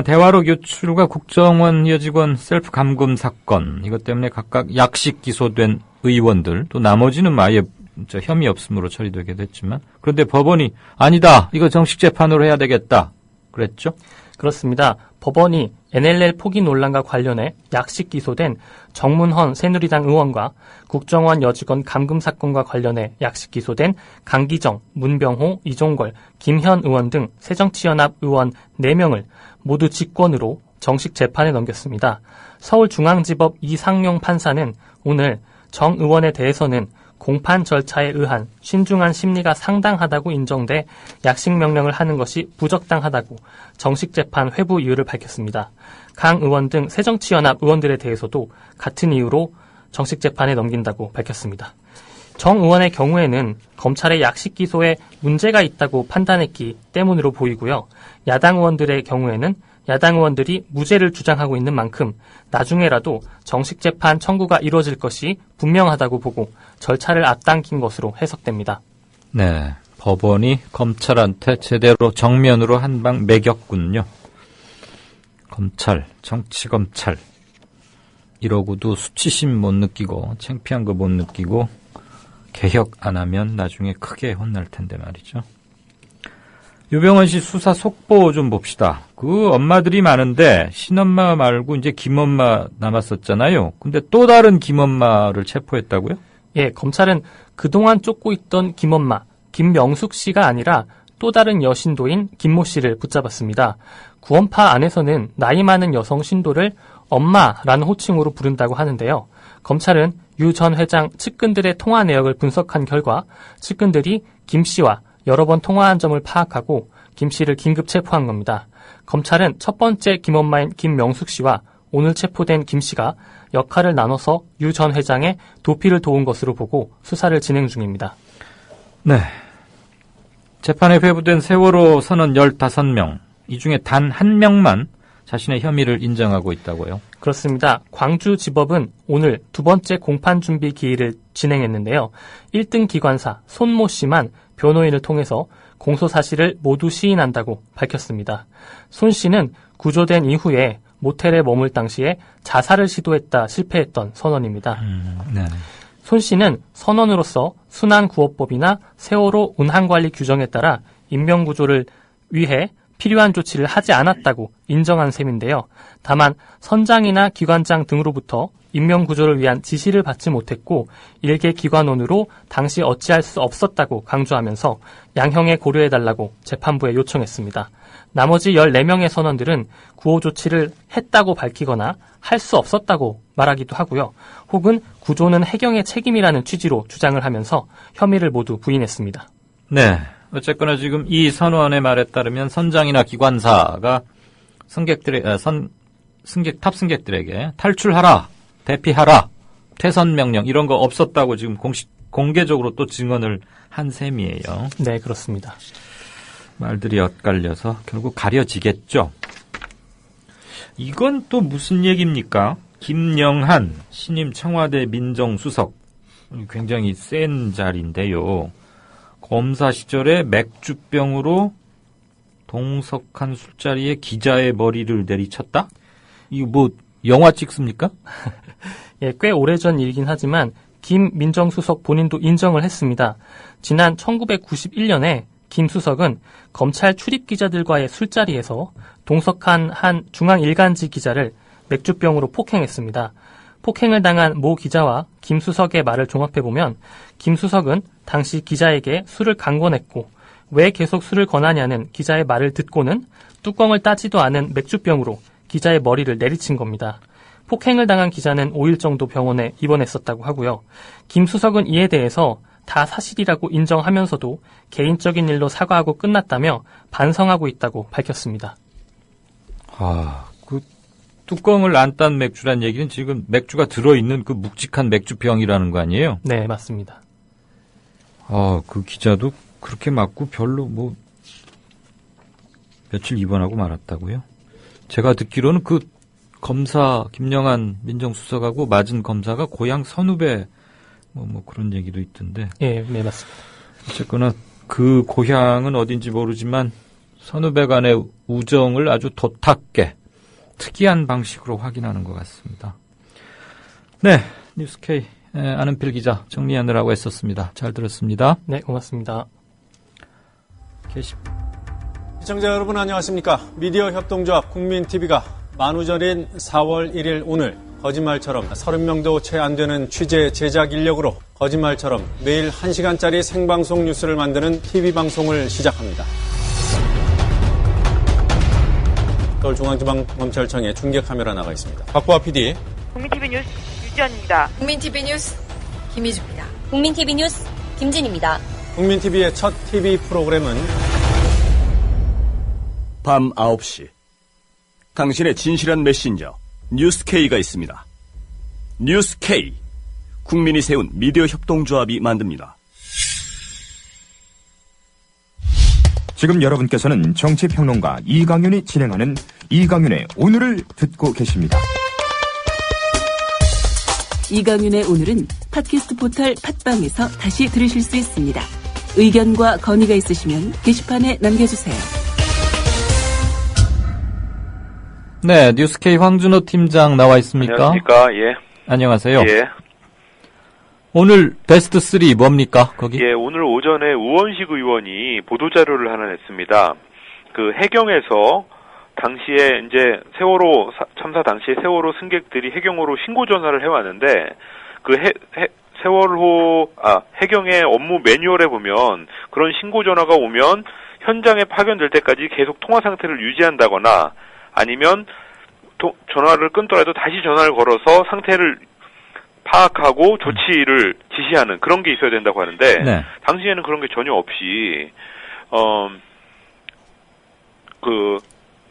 대화로 유출과 국정원 여직원 셀프 감금 사건, 이것 때문에 각각 약식 기소된 의원들, 또 나머지는 아예 혐의 없음으로 처리되게 됐지만, 그런데 법원이 아니다, 이거 정식 재판으로 해야 되겠다 그랬죠? 그렇습니다. 법원이 NLL 포기 논란과 관련해 약식 기소된 정문헌 새누리당 의원과 국정원 여직원 감금 사건과 관련해 약식 기소된 강기정, 문병호, 이종걸, 김현 의원 등 새정치연합 의원 4명을 모두 직권으로 정식 재판에 넘겼습니다. 서울중앙지법 이상용 판사는 오늘 정 의원에 대해서는 공판 절차에 의한 신중한 심리가 상당하다고 인정돼 약식 명령을 하는 것이 부적당하다고 정식 재판 회부 이유를 밝혔습니다. 강 의원 등 새정치연합 의원들에 대해서도 같은 이유로 정식 재판에 넘긴다고 밝혔습니다. 정 의원의 경우에는 검찰의 약식 기소에 문제가 있다고 판단했기 때문으로 보이고요. 야당 의원들의 경우에는 야당 의원들이 무죄를 주장하고 있는 만큼 나중에라도 정식 재판 청구가 이루어질 것이 분명하다고 보고 절차를 앞당긴 것으로 해석됩니다. 네, 법원이 검찰한테 제대로 정면으로 한 방 매겼군요. 검찰, 정치검찰 이러고도 수치심 못 느끼고 창피한 거 못 느끼고 개혁 안 하면 나중에 크게 혼날 텐데 말이죠. 유병헌 씨 수사 속보 좀 봅시다. 그 엄마들이 많은데 신엄마 말고 이제 김엄마 남았었잖아요. 근데 또 다른 김엄마를 체포했다고요? 예, 검찰은 그동안 쫓고 있던 김엄마, 김명숙 씨가 아니라 또 다른 여신도인 김모 씨를 붙잡았습니다. 구원파 안에서는 나이 많은 여성 신도를 엄마라는 호칭으로 부른다고 하는데요. 검찰은 유 전 회장 측근들의 통화 내역을 분석한 결과 측근들이 김 씨와 여러 번 통화한 점을 파악하고 김 씨를 긴급 체포한 겁니다. 검찰은 첫 번째 김엄마인 김명숙 씨와 오늘 체포된 김 씨가 역할을 나눠서 유 전 회장의 도피를 도운 것으로 보고 수사를 진행 중입니다. 네. 재판에 회부된 세월호 선원 15명, 이 중에 단 1명만 자신의 혐의를 인정하고 있다고요? 그렇습니다. 광주지법은 오늘 두 번째 공판 준비 기일을 진행했는데요. 1등 기관사 손모 씨만 변호인을 통해서 공소 사실을 모두 시인한다고 밝혔습니다. 손 씨는 구조된 이후에 모텔에 머물 당시에 자살을 시도했다 실패했던 선원입니다. 네. 손 씨는 선원으로서 순환구호법이나 세월호 운항관리 규정에 따라 인명구조를 위해 필요한 조치를 하지 않았다고 인정한 셈인데요. 다만 선장이나 기관장 등으로부터 인명구조를 위한 지시를 받지 못했고 일개 기관원으로 당시 어찌할 수 없었다고 강조하면서 양형에 고려해달라고 재판부에 요청했습니다. 나머지 14명의 선원들은 구호 조치를 했다고 밝히거나 할 수 없었다고 말하기도 하고요. 혹은 구조는 해경의 책임이라는 취지로 주장을 하면서 혐의를 모두 부인했습니다. 네. 어쨌거나 지금 이 선원의 말에 따르면 선장이나 기관사가 탑승객들에게 탈출하라, 대피하라, 퇴선 명령 이런 거 없었다고 지금 공개적으로 또 증언을 한 셈이에요. 네, 그렇습니다. 말들이 엇갈려서 결국 가려지겠죠. 이건 또 무슨 얘기입니까? 김영한 신임 청와대 민정수석, 굉장히 센 자리인데요. 검사 시절에 맥주병으로 동석한 술자리에 기자의 머리를 내리쳤다? 이거 뭐 영화 찍습니까? 예, 꽤 오래전 일이긴 하지만 김 민정수석 본인도 인정을 했습니다. 지난 1991년에 김 수석은 검찰 출입 기자들과의 술자리에서 동석한 한 중앙일간지 기자를 맥주병으로 폭행했습니다. 폭행을 당한 모 기자와 김 수석의 말을 종합해보면 김 수석은 당시 기자에게 술을 강권했고 왜 계속 술을 권하냐는 기자의 말을 듣고는 뚜껑을 따지도 않은 맥주병으로 기자의 머리를 내리친 겁니다. 폭행을 당한 기자는 5일 정도 병원에 입원했었다고 하고요. 김 수석은 이에 대해서 다 사실이라고 인정하면서도 개인적인 일로 사과하고 끝났다며 반성하고 있다고 밝혔습니다. 그 뚜껑을 안 딴 맥주란 얘기는 지금 맥주가 들어있는 그 묵직한 맥주병이라는 거 아니에요? 네, 맞습니다. 그 기자도 그렇게 맞고 별로 며칠 입원하고 말았다고요? 제가 듣기로는 그 검사 김영한 민정수석하고 맞은 검사가 고향 선후배 그런 얘기도 있던데. 예, 네, 맞습니다. 어쨌거나 그 고향은 어딘지 모르지만 선후배 간의 우정을 아주 도탁게 특이한 방식으로 확인하는 것 같습니다. 네, 뉴스K 안은필 기자 정리하느라고 했었습니다. 잘 들었습니다. 네, 고맙습니다. 시청자 여러분 안녕하십니까. 미디어 협동조합 국민TV가 만우절인 4월 1일 오늘 거짓말처럼 30명도 채 안 되는 취재 제작 인력으로 거짓말처럼 매일 1시간짜리 생방송 뉴스를 만드는 TV방송을 시작합니다. 서울중앙지방검찰청에 중계카메라 나가 있습니다. 박보아 PD. 국민TV 뉴스 유지연입니다. 국민TV 뉴스 김희주입니다. 국민TV 뉴스 김진입니다. 국민TV의 첫 TV 프로그램은 밤 9시 당신의 진실한 메신저 뉴스K가 있습니다. 뉴스K 국민이 세운 미디어 협동조합이 만듭니다. 지금 여러분께서는 정치평론가 이강윤이 진행하는 이강윤의 오늘을 듣고 계십니다. 이강윤의 오늘은 팟캐스트 포털 팟빵에서 다시 들으실 수 있습니다. 의견과 건의가 있으시면 게시판에 남겨주세요. 네, 뉴스K 황준호 팀장 나와 있습니까? 안녕하십니까? 예. 안녕하세요. 예. 오늘 베스트 3 뭡니까? 거기? 예, 오늘 오전에 우원식 의원이 보도자료를 하나 냈습니다. 그 해경에서 당시에 이제 세월호 참사 당시에 세월호 승객들이 해경으로 신고 전화를 해왔는데 그 해경의 업무 매뉴얼에 보면 그런 신고 전화가 오면 현장에 파견될 때까지 계속 통화 상태를 유지한다거나 아니면 전화를 끊더라도 다시 전화를 걸어서 상태를 파악하고 조치를 지시하는 그런 게 있어야 된다고 하는데 네. 당시에는 그런 게 전혀 없이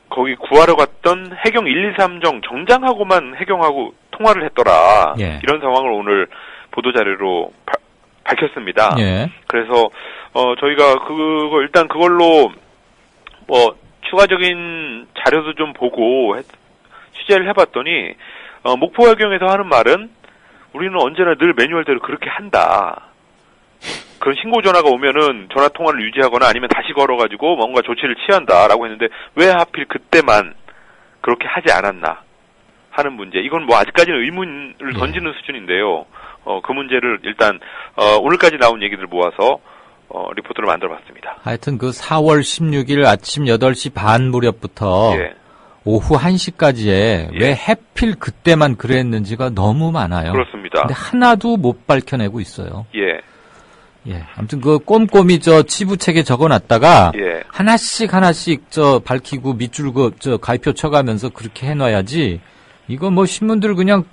거기 구하러 갔던 해경 123정 정장하고만 해경하고 통화를 했더라. 예. 이런 상황을 오늘 보도자료로 밝혔습니다. 예. 그래서 저희가 일단 그걸로 추가적인 자료도 좀 보고 취재를 해봤더니 목포 해경에서 하는 말은 우리는 언제나 늘 매뉴얼대로 그렇게 한다. 그런 신고 전화가 오면은 전화 통화를 유지하거나 아니면 다시 걸어가지고 뭔가 조치를 취한다라고 했는데 왜 하필 그때만 그렇게 하지 않았나 하는 문제. 이건 아직까지는 의문을 던지는 수준인데요. 그 문제를 일단 오늘까지 나온 얘기들 모아서 리포트를 만들어봤습니다. 하여튼 그 4월 16일 아침 8시 반 무렵부터 예. 오후 1시까지에 왜 해필 그때만 그랬는지가 너무 많아요. 그렇습니다. 근데 하나도 못 밝혀내고 있어요. 예. 예. 아무튼 그 꼼꼼히 치부책에 적어놨다가 하나씩 밝히고 밑줄 가위표 쳐가면서 그렇게 해놔야지. 이거 신문들 그냥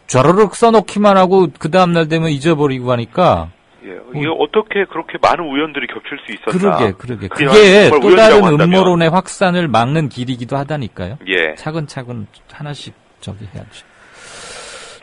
쫘르륵 써놓기만 하고 그 다음날 되면 잊어버리고 하니까. 예. 이게 어떻게 그렇게 많은 우연들이 겹칠 수 있었나. 그러게. 그게 또 다른 음모론의 확산을 막는 길이기도 하다니까요. 예. 차근차근 하나씩 해야지.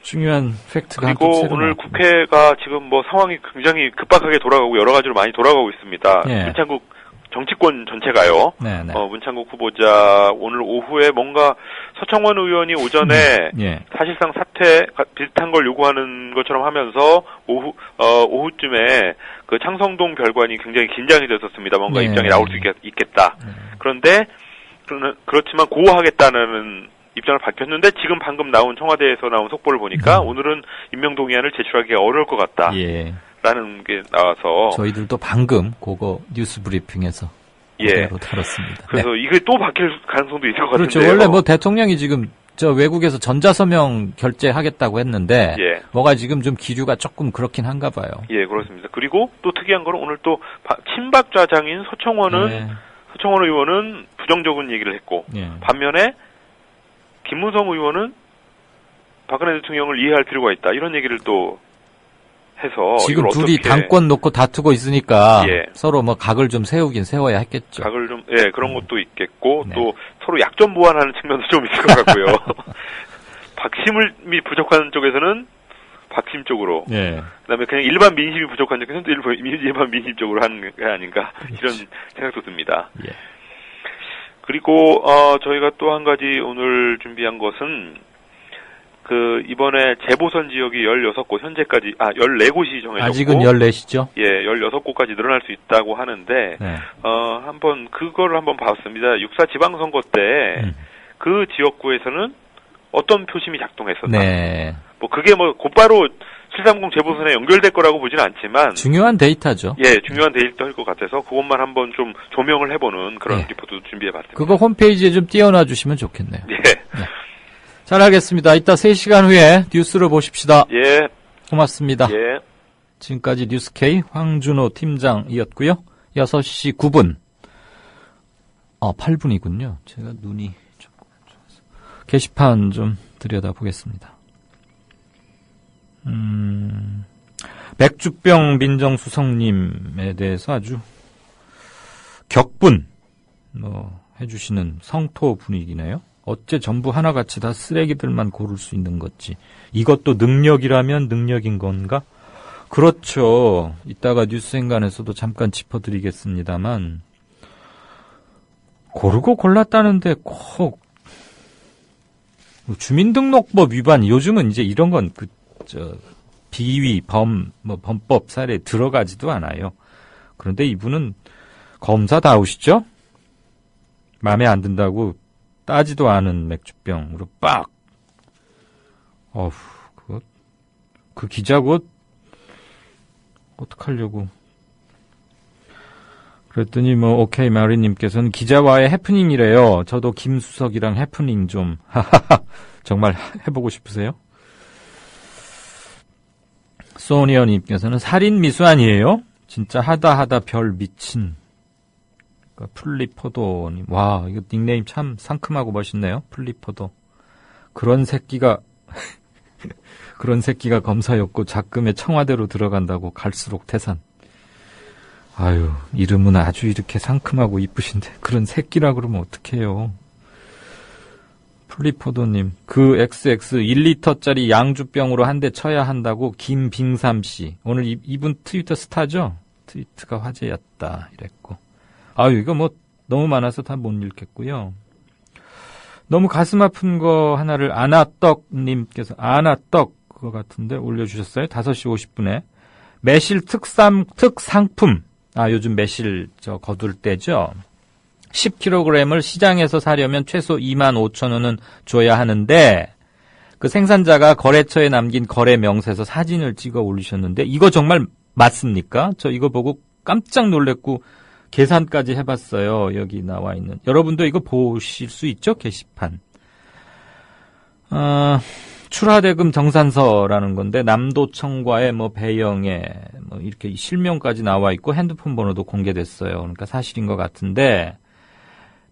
중요한 팩트가 그리고 오늘 나왔군요. 국회가 지금 상황이 굉장히 급박하게 돌아가고 여러 가지로 많이 돌아가고 있습니다. 예. 문창국 정치권 전체가요. 네네. 문창국 후보자 오늘 오후에 뭔가 서청원 의원이 오전에 사실상 사퇴 비슷한 걸 요구하는 것처럼 하면서 오후쯤에 그 창성동 별관이 굉장히 긴장해졌었습니다. 뭔가 입장이 나올 수 있겠다. 그런데 그렇지만 고하겠다는 입장을 밝혔는데 지금 방금 나온 청와대에서 나온 속보를 보니까 오늘은 임명동의안을 제출하기가 어려울 것 같다. 라는 게 나와서 저희들도 방금 그거 뉴스 브리핑에서 그대로 다뤘습니다. 그래서 이게 또 바뀔 가능성도 있을 것 그렇죠. 같은데요. 원래 대통령이 지금 저 외국에서 전자서명 결제하겠다고 했는데 예. 뭐가 지금 좀 기류가 조금 그렇긴 한가 봐요. 예, 그렇습니다. 그리고 또 특이한 거는 오늘 또 친박 좌장인 서청원 의원은 부정적인 얘기를 했고 반면에 김무성 의원은 박근혜 대통령을 이해할 필요가 있다 이런 얘기를 또 해서 지금 이걸 둘이 어떻게 당권 놓고 다투고 있으니까 예. 서로 뭐 각을 좀 세워야 했겠죠. 각을 좀 그런 것도 있겠고 또 서로 약점 보완하는 측면도 좀 있을 것 같고요. 박심이 부족한 쪽에서는 박심 쪽으로, 그다음에 그냥 일반 민심이 부족한 쪽에서는 또 일반 민심 쪽으로 하는 게 아닌가 이런 생각도 듭니다. 그리고 저희가 또 한 가지 오늘 준비한 것은 이번에 재보선 지역이 16곳, 현재까지, 14곳이 정해졌고. 아직은 14시죠? 예, 16곳까지 늘어날 수 있다고 하는데, 그거를 한번 봤습니다. 6.4 지방선거 때, 그 지역구에서는 어떤 표심이 작동했었나. 뭐, 그게 곧바로 730 재보선에 연결될 거라고 보지는 않지만. 중요한 데이터죠. 예, 중요한 데이터일 것 같아서, 그것만 한번 좀 조명을 해보는 그런 리포트도 준비해봤습니다. 그거 홈페이지에 좀 띄워놔 주시면 좋겠네요. 예. 잘하겠습니다. 이따 3시간 후에 뉴스를 보십시다. 예. 고맙습니다. 예. 지금까지 뉴스K 황준호 팀장이었고요. 6시 9분. 8분이군요. 제가 눈이 조금 좋아서. 게시판 좀 들여다보겠습니다. 맥주병 민정수석님에 대해서 아주 격분 해주시는 성토 분위기네요. 어째 전부 하나같이 다 쓰레기들만 고를 수 있는 거지. 이것도 능력이라면 능력인 건가? 그렇죠. 이따가 뉴스행간에서도 잠깐 짚어드리겠습니다만 고르고 골랐다는데 꼭 주민등록법 위반, 요즘은 이제 이런 건 비위, 범법 사례에 들어가지도 않아요. 그런데 이분은 검사다우시죠? 마음에 안 든다고 따지도 않은 맥주병으로 빡! 그 기자 어떡하려고. 그랬더니 오케이 마리님께서는 기자와의 해프닝이래요. 저도 김수석이랑 해프닝 좀. 정말 해보고 싶으세요? 소니어님께서는 살인 미수 아니에요? 진짜 하다 별 미친. 플리포도님. 와, 이거 닉네임 참 상큼하고 멋있네요. 플리포도. 그런 새끼가 검사였고 작금에 청와대로 들어간다고 갈수록 태산. 아유, 이름은 아주 이렇게 상큼하고 이쁘신데 그런 새끼라 그러면 어떡해요. 플리포도님. 그 XX 1리터짜리 양주병으로 한 대 쳐야 한다고 김빙삼씨. 오늘 이분 트위터 스타죠? 트위트가 화제였다 이랬고. 아유, 이거 너무 많아서 다 못 읽겠고요. 너무 가슴 아픈 거 하나를 아나떡님께서 아나떡 그거 같은데 올려주셨어요. 5시 50분에. 매실 특상품. 요즘 매실 거둘 때죠. 10kg을 시장에서 사려면 최소 25,000원은 줘야 하는데 그 생산자가 거래처에 남긴 거래 명세서 사진을 찍어 올리셨는데 이거 정말 맞습니까? 저 이거 보고 깜짝 놀랐고 계산까지 해봤어요. 여기 나와 있는. 여러분도 이거 보실 수 있죠? 게시판. 출하대금 정산서라는 건데 남도청과의 배영에 이렇게 실명까지 나와 있고 핸드폰 번호도 공개됐어요. 그러니까 사실인 것 같은데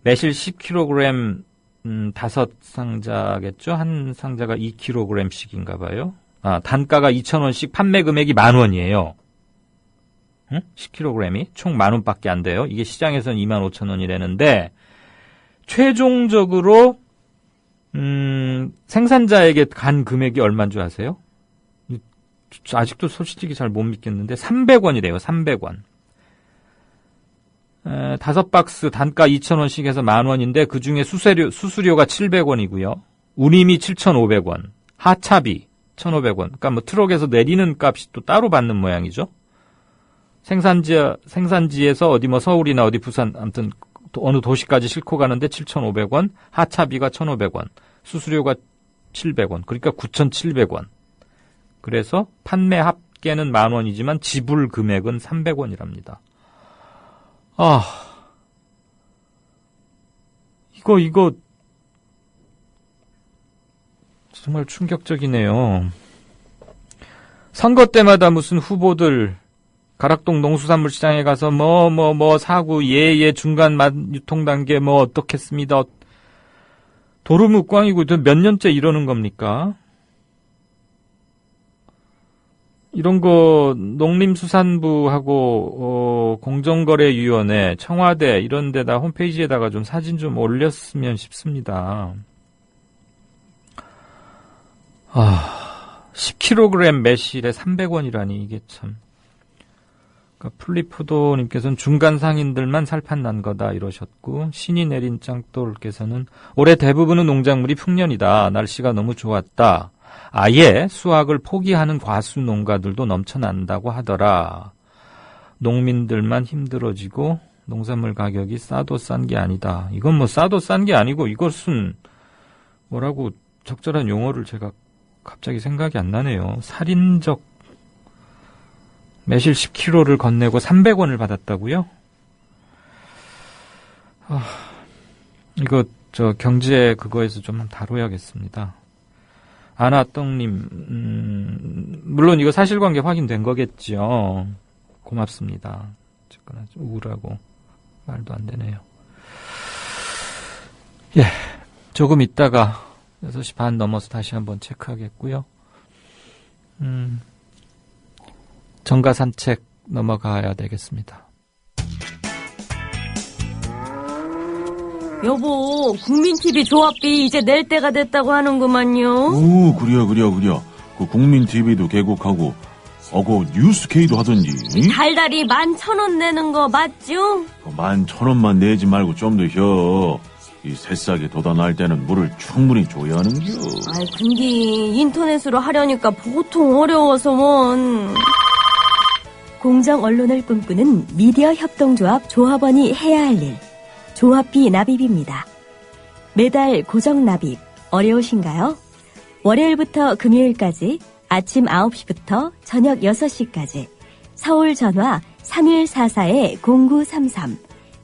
매실 10kg 5상자겠죠? 한 상자가 2kg씩인가 봐요. 단가가 2,000원씩 판매 금액이 10,000원이에요. 10kg이 총 10,000원밖에 안 돼요. 이게 시장에서는 25,000원이라는데 최종적으로 생산자에게 간 금액이 얼마인 줄 아세요? 아직도 솔직히 잘 못 믿겠는데 300원이래요. 300원. 5박스 단가 2,000원씩 해서 10,000원인데 그중에 수수료가 700원이고요. 운임이 7,500원. 하차비 1,500원. 그러니까 트럭에서 내리는 값이 또 따로 받는 모양이죠. 생산지에서 어디 서울이나 어디 부산 아무튼 어느 도시까지 싣고 가는데 7,500원, 하차비가 1,500원, 수수료가 700원. 그러니까 9,700원. 그래서 판매 합계는 10,000원이지만 지불 금액은 300원이랍니다. 정말 충격적이네요. 선거 때마다 무슨 후보들 가락동 농수산물 시장에 가서 사구 예예 중간 맛 유통 단계 어떻겠습니다. 도루묵광이고 몇 년째 이러는 겁니까? 이런 거 농림수산부하고 공정거래위원회, 청와대 이런 데다 홈페이지에다가 좀 사진 좀 올렸으면 싶습니다. 10kg 매실에 300원이라니 이게 참. 그러니까 플리푸도님께서는 중간 상인들만 살판 난 거다 이러셨고, 신이 내린 짱돌께서는 올해 대부분은 농작물이 풍년이다. 날씨가 너무 좋았다. 아예 수확을 포기하는 과수 농가들도 넘쳐난다고 하더라. 농민들만 힘들어지고 농산물 가격이 싸도 싼 게 아니다. 이건 싸도 싼 게 아니고 이것은 뭐라고 적절한 용어를 제가 갑자기 생각이 안 나네요. 살인적 매실 10kg를 건네고 300원을 받았다고요? 이거 경제 그거에서 좀 다뤄야겠습니다. 아나떡님, 물론 이거 사실관계 확인된 거겠죠. 고맙습니다. 어쨌거나 좀 우울하고 말도 안 되네요. 예, 조금 있다가 6시 반 넘어서 다시 한번 체크하겠고요. 정가 산책 넘어가야 되겠습니다. 여보, 국민TV 조합비 이제 낼 때가 됐다고 하는구만요. 오, 그려. 그 국민TV도 개국하고, 그 뉴스K도 하던지. 달달이 11,000원 내는 거 맞죠? 11,000원만 내지 말고 좀 더 혀. 이 새싹에 돋아날 때는 물을 충분히 줘야 하는겨. 근데 인터넷으로 하려니까 보통 어려워서 원. 공정 언론을 꿈꾸는 미디어 협동조합 조합원이 해야 할 일. 조합비 납입입니다. 매달 고정 납입 어려우신가요? 월요일부터 금요일까지 아침 9시부터 저녁 6시까지 서울 전화 3144-0933,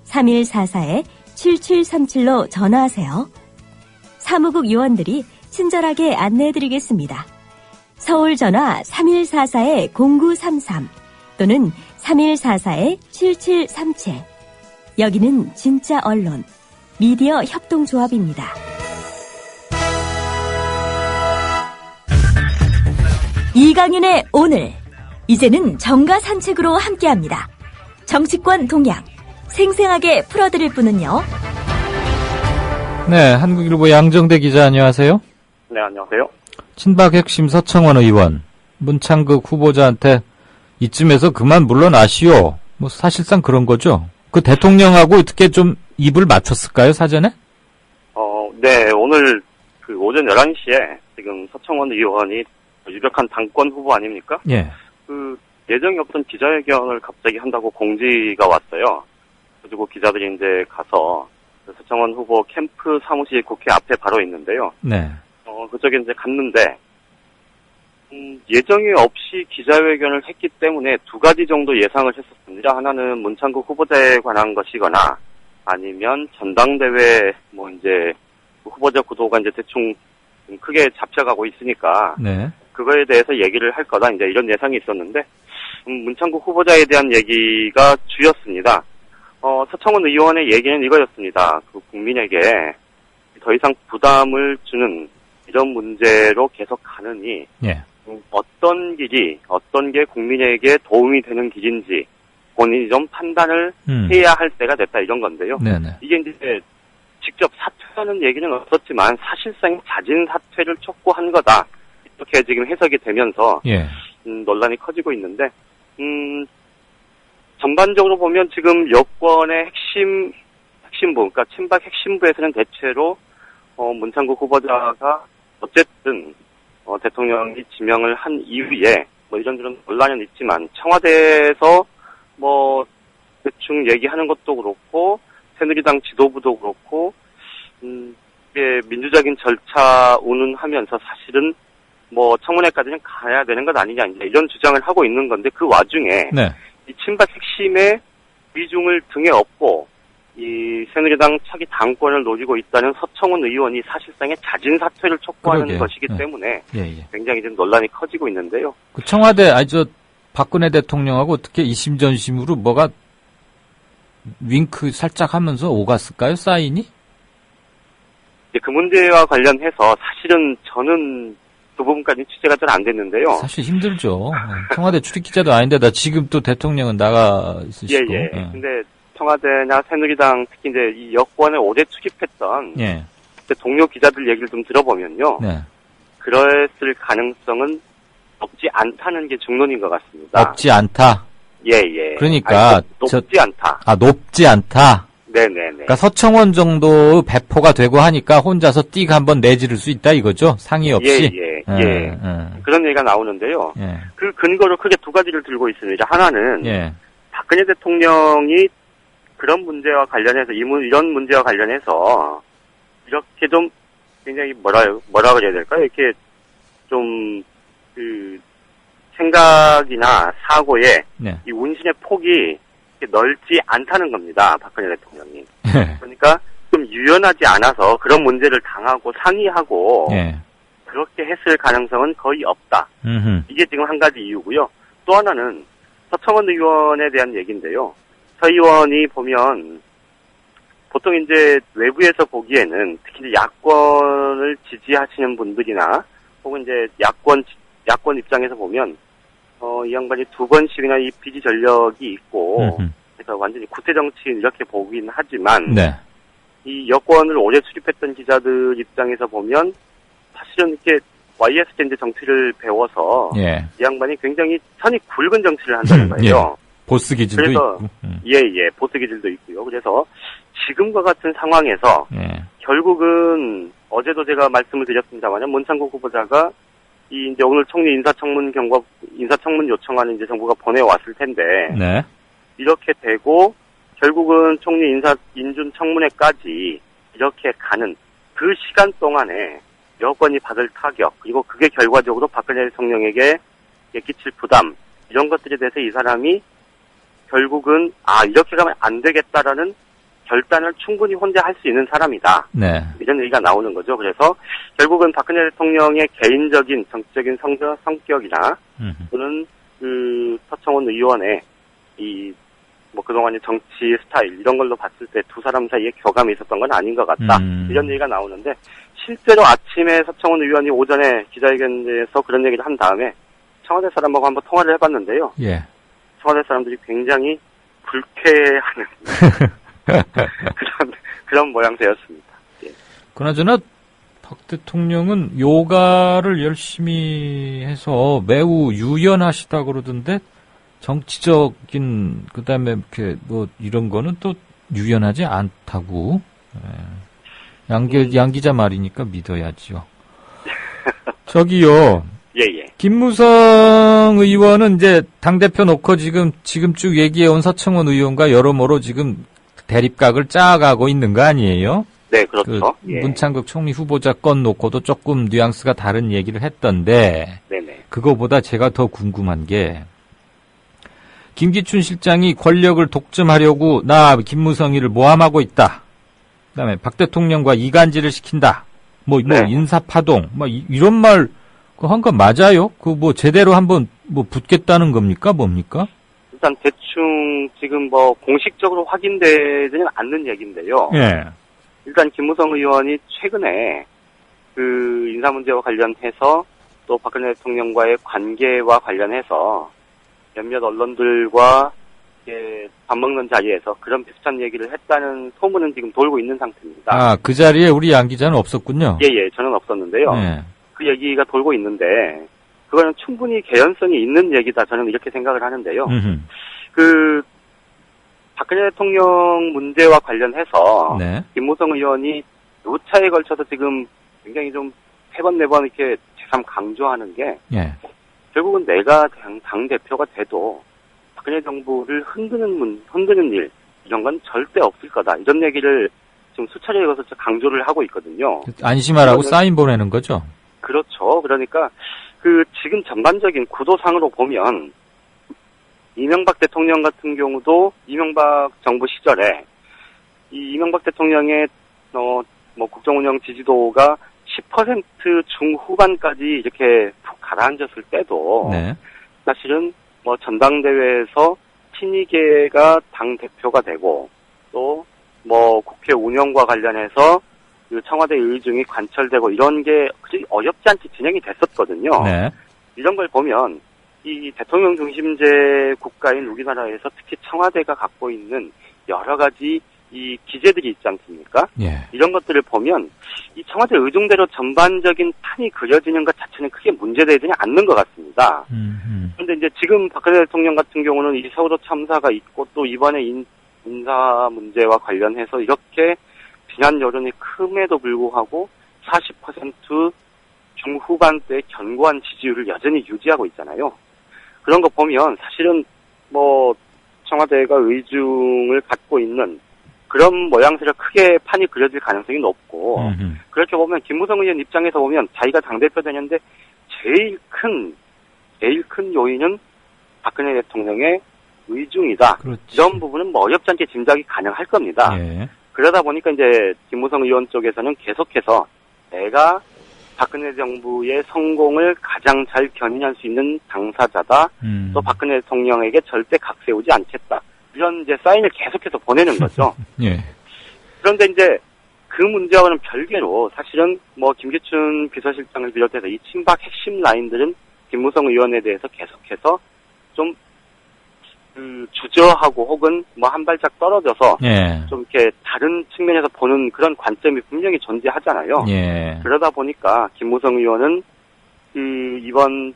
3144-7737로 전화하세요. 사무국 요원들이 친절하게 안내해드리겠습니다. 서울 전화 3144-0933 또는 3144-7737. 여기는 진짜 언론, 미디어 협동조합입니다. 이강윤의 오늘, 이제는 정가 산책으로 함께합니다. 정치권 동향, 생생하게 풀어드릴 분은요. 네, 한국일보 양정대 기자 안녕하세요. 네, 안녕하세요. 친박 핵심 서청원 의원, 문창극 후보자한테 이쯤에서 그만 물러나시오. 사실상 그런 거죠. 그 대통령하고 어떻게 좀 입을 맞췄을까요, 사전에? 네, 오늘 오전 11시에 지금 서청원 의원이 유력한 당권 후보 아닙니까? 예. 예정이 없던 기자회견을 갑자기 한다고 공지가 왔어요. 그리고 기자들이 이제 가서 서청원 후보 캠프 사무실 국회 앞에 바로 있는데요. 네. 그쪽에 이제 갔는데, 예정이 없이 기자회견을 했기 때문에 두 가지 정도 예상을 했었습니다. 하나는 문창국 후보자에 관한 것이거나 아니면 전당대회 이제 후보자 구도가 이제 대충 크게 잡혀가고 있으니까 네. 그거에 대해서 얘기를 할 거다 이제 이런 예상이 있었는데 문창국 후보자에 대한 얘기가 주였습니다. 서청원 의원의 얘기는 이거였습니다. 국민에게 더 이상 부담을 주는 이런 문제로 계속 가느니 예. 어떤 길이 어떤 게 국민에게 도움이 되는 길인지 본인이 좀 판단을 해야 할 때가 됐다 이런 건데요. 네네. 이게 이제 직접 사퇴하는 얘기는 없었지만 사실상 자진 사퇴를 촉구한 거다 이렇게 지금 해석이 되면서 예. 논란이 커지고 있는데 전반적으로 보면 지금 여권의 핵심부 그러니까 친박 핵심부에서는 대체로 문창국 후보자가 어쨌든 대통령이 지명을 한 이후에 이런저런 논란은 있지만 청와대에서 대충 얘기하는 것도 그렇고 새누리당 지도부도 그렇고 이게 민주적인 절차 운운하면서 사실은 청문회까지는 가야 되는 것 아니냐 이런 주장을 하고 있는 건데 그 와중에 네. 이 친박 핵심의 비중을 등에 업고 이 새누리당 차기 당권을 노리고 있다는 서청원 의원이 사실상의 자진 사퇴를 촉구하는 그러게요. 것이기 예. 때문에 예. 굉장히 지금 논란이 커지고 있는데요. 그 청와대, 박근혜 대통령하고 어떻게 이심전심으로 뭐가 윙크 살짝 하면서 오갔을까요, 사인이? 그 문제와 관련해서 사실은 저는 그 부분까지 취재가 잘 안 됐는데요. 사실 힘들죠. 청와대 출입 기자도 아닌데, 지금 또 대통령은 나가 있으시고. 예. 근데 청와대나 새누리당 특히 이제 이 여권에 오래 출입했던 예. 동료 기자들 얘기를 좀 들어보면요. 네. 그랬을 가능성은 없지 않다는 게 중론인 것 같습니다. 없지 않다. 예. 그러니까 높지 않다. 높지 않다. 네네네. 그러니까 서청원 정도의 배포가 되고 하니까 혼자서 띡 한번 내지를 수 있다 이거죠? 상의 없이. 예. 그런 얘기가 나오는데요. 예. 그 근거로 크게 두 가지를 들고 있습니다. 하나는 예. 박근혜 대통령이 그런 문제와 관련해서 이런 문제와 관련해서 이렇게 좀 굉장히 뭐라 그래야 될까요? 이렇게 좀 그 생각이나 사고에 네. 이 운신의 폭이 이렇게 넓지 않다는 겁니다. 박근혜 대통령이. 그러니까 좀 유연하지 않아서 그런 문제를 당하고 상의하고 예. 그렇게 했을 가능성은 거의 없다. 음흠. 이게 지금 한 가지 이유고요. 또 하나는 서청원 의원에 대한 얘기인데요. 서 의원이 보면 보통 이제 외부에서 보기에는 특히 이제 야권을 지지하시는 분들이나 혹은 이제 야권 입장에서 보면 이 양반이 두 번씩이나 이 비지 전력이 있고 그래서 완전히 구태 정치인 이렇게 보긴 하지만 네. 이 여권을 오래 출입했던 기자들 입장에서 보면 사실은 이렇게 YS 젠제 정치를 배워서 예. 이 양반이 굉장히 선이 굵은 정치를 한다는 거예요. 예. 보스 기질도 그래서 있고. 예, 보스 기질도 있고요. 그래서 지금과 같은 상황에서 예. 결국은 어제도 제가 말씀을 드렸습니다만 문창국 후보자가 이제 오늘 총리 인사청문 요청안을 이제 정부가 보내왔을 텐데 네. 이렇게 되고 결국은 총리 인준 청문회까지 이렇게 가는 그 시간 동안에 여권이 받을 타격 그리고 그게 결과적으로 박근혜 대통령에게 끼칠 부담 이런 것들에 대해서 이 사람이 결국은 이렇게 가면 안 되겠다라는 결단을 충분히 혼자 할 수 있는 사람이다. 네. 이런 얘기가 나오는 거죠. 그래서 결국은 박근혜 대통령의 개인적인 정치적인 성격이나 또는 그 서청원 의원의 그동안의 정치 스타일 이런 걸로 봤을 때 두 사람 사이에 교감이 있었던 건 아닌 것 같다. 이런 얘기가 나오는데 실제로 아침에 서청원 의원이 오전에 기자회견에서 그런 얘기를 한 다음에 청와대 사람하고 한번 통화를 해봤는데요. 예. 청와대 사람들이 굉장히 불쾌하는 그런 모양새였습니다. 예. 그나저나 박 대통령은 요가를 열심히 해서 매우 유연하시다 그러던데 정치적인 그다음에 이렇게 이런 거는 또 유연하지 않다고. 양 기자 말이니까 믿어야죠. 저기요. 예. 김무성 의원은 이제 당대표 놓고 지금 쭉 얘기해온 서청원 의원과 여러모로 지금 대립각을 짜가고 있는 거 아니에요? 네, 그렇죠. 문창극 총리 후보자 건 놓고도 조금 뉘앙스가 다른 얘기를 했던데, 네네. 그거보다 제가 더 궁금한 게, 김기춘 실장이 권력을 독점하려고 김무성이를 모함하고 있다. 그다음에 박 대통령과 이간질을 시킨다. 인사파동, 이런 말, 한 건 맞아요? 제대로 한번 붙겠다는 겁니까? 뭡니까? 일단 대충 지금 공식적으로 확인되지는 않는 얘기인데요. 예. 일단 김무성 의원이 최근에 그 인사 문제와 관련해서 또 박근혜 대통령과의 관계와 관련해서 몇몇 언론들과 밥 먹는 자리에서 그런 비슷한 얘기를 했다는 소문은 지금 돌고 있는 상태입니다. 그 자리에 우리 양 기자는 없었군요. 예, 저는 없었는데요. 예. 그 얘기가 돌고 있는데 그거는 충분히 개연성이 있는 얘기다. 저는 이렇게 생각을 하는데요. 그 박근혜 대통령 문제와 관련해서 네. 김무성 의원이 요차에 걸쳐서 지금 굉장히 좀 세 번, 네 번 이렇게 재삼 강조하는 게 예. 결국은 내가 당 대표가 돼도 박근혜 정부를 흔드는 일 이런 건 절대 없을 거다. 이런 얘기를 지금 수차례에 걸쳐서 강조를 하고 있거든요. 안심하라고 사인 보내는 거죠? 그렇죠. 그러니까 지금 전반적인 구도상으로 보면 이명박 대통령 같은 경우도 이명박 정부 시절에 이 이명박 대통령의 국정운영 지지도가 10% 중후반까지 이렇게 푹 가라앉았을 때도 네. 사실은 전당대회에서 친이계가 당 대표가 되고 또 국회 운영과 관련해서 그 청와대 의중이 관철되고 이런 게 그리 어렵지 않게 진행이 됐었거든요. 네. 이런 걸 보면 이 대통령 중심제 국가인 우리나라에서 특히 청와대가 갖고 있는 여러 가지 이 기제들이 있지 않습니까? 예. 이런 것들을 보면 이 청와대 의중대로 전반적인 판이 그려지는 것 자체는 크게 문제되지 않는 것 같습니다. 그런데 이제 지금 박근혜 대통령 같은 경우는 이 세월호 참사가 있고 또 이번에 인사 문제와 관련해서 이렇게 비난 여론이 큼에도 불구하고 40% 중후반대의 견고한 지지율을 여전히 유지하고 있잖아요. 그런 거 보면 사실은 청와대가 의중을 갖고 있는 그런 모양새를 크게 판이 그려질 가능성이 높고 그렇게 보면 김무성 의원 입장에서 보면 자기가 당대표 되는데 제일 큰 요인은 박근혜 대통령의 의중이다. 그렇지. 이런 부분은 어렵지 않게 짐작이 가능할 겁니다. 예. 그러다 보니까 이제 김무성 의원 쪽에서는 계속해서 내가 박근혜 정부의 성공을 가장 잘 견인할 수 있는 당사자다. 또 박근혜 대통령에게 절대 각세우지 않겠다. 이런 이제 사인을 계속해서 보내는 거죠. 예. 그런데 이제 그 문제와는 별개로 사실은 김기춘 비서실장을 비롯해서 이 친박 핵심 라인들은 김무성 의원에 대해서 계속해서 좀 주저하고 혹은 한 발짝 떨어져서 예. 좀 이렇게 다른 측면에서 보는 그런 관점이 분명히 존재하잖아요. 예. 그러다 보니까 김무성 의원은 이번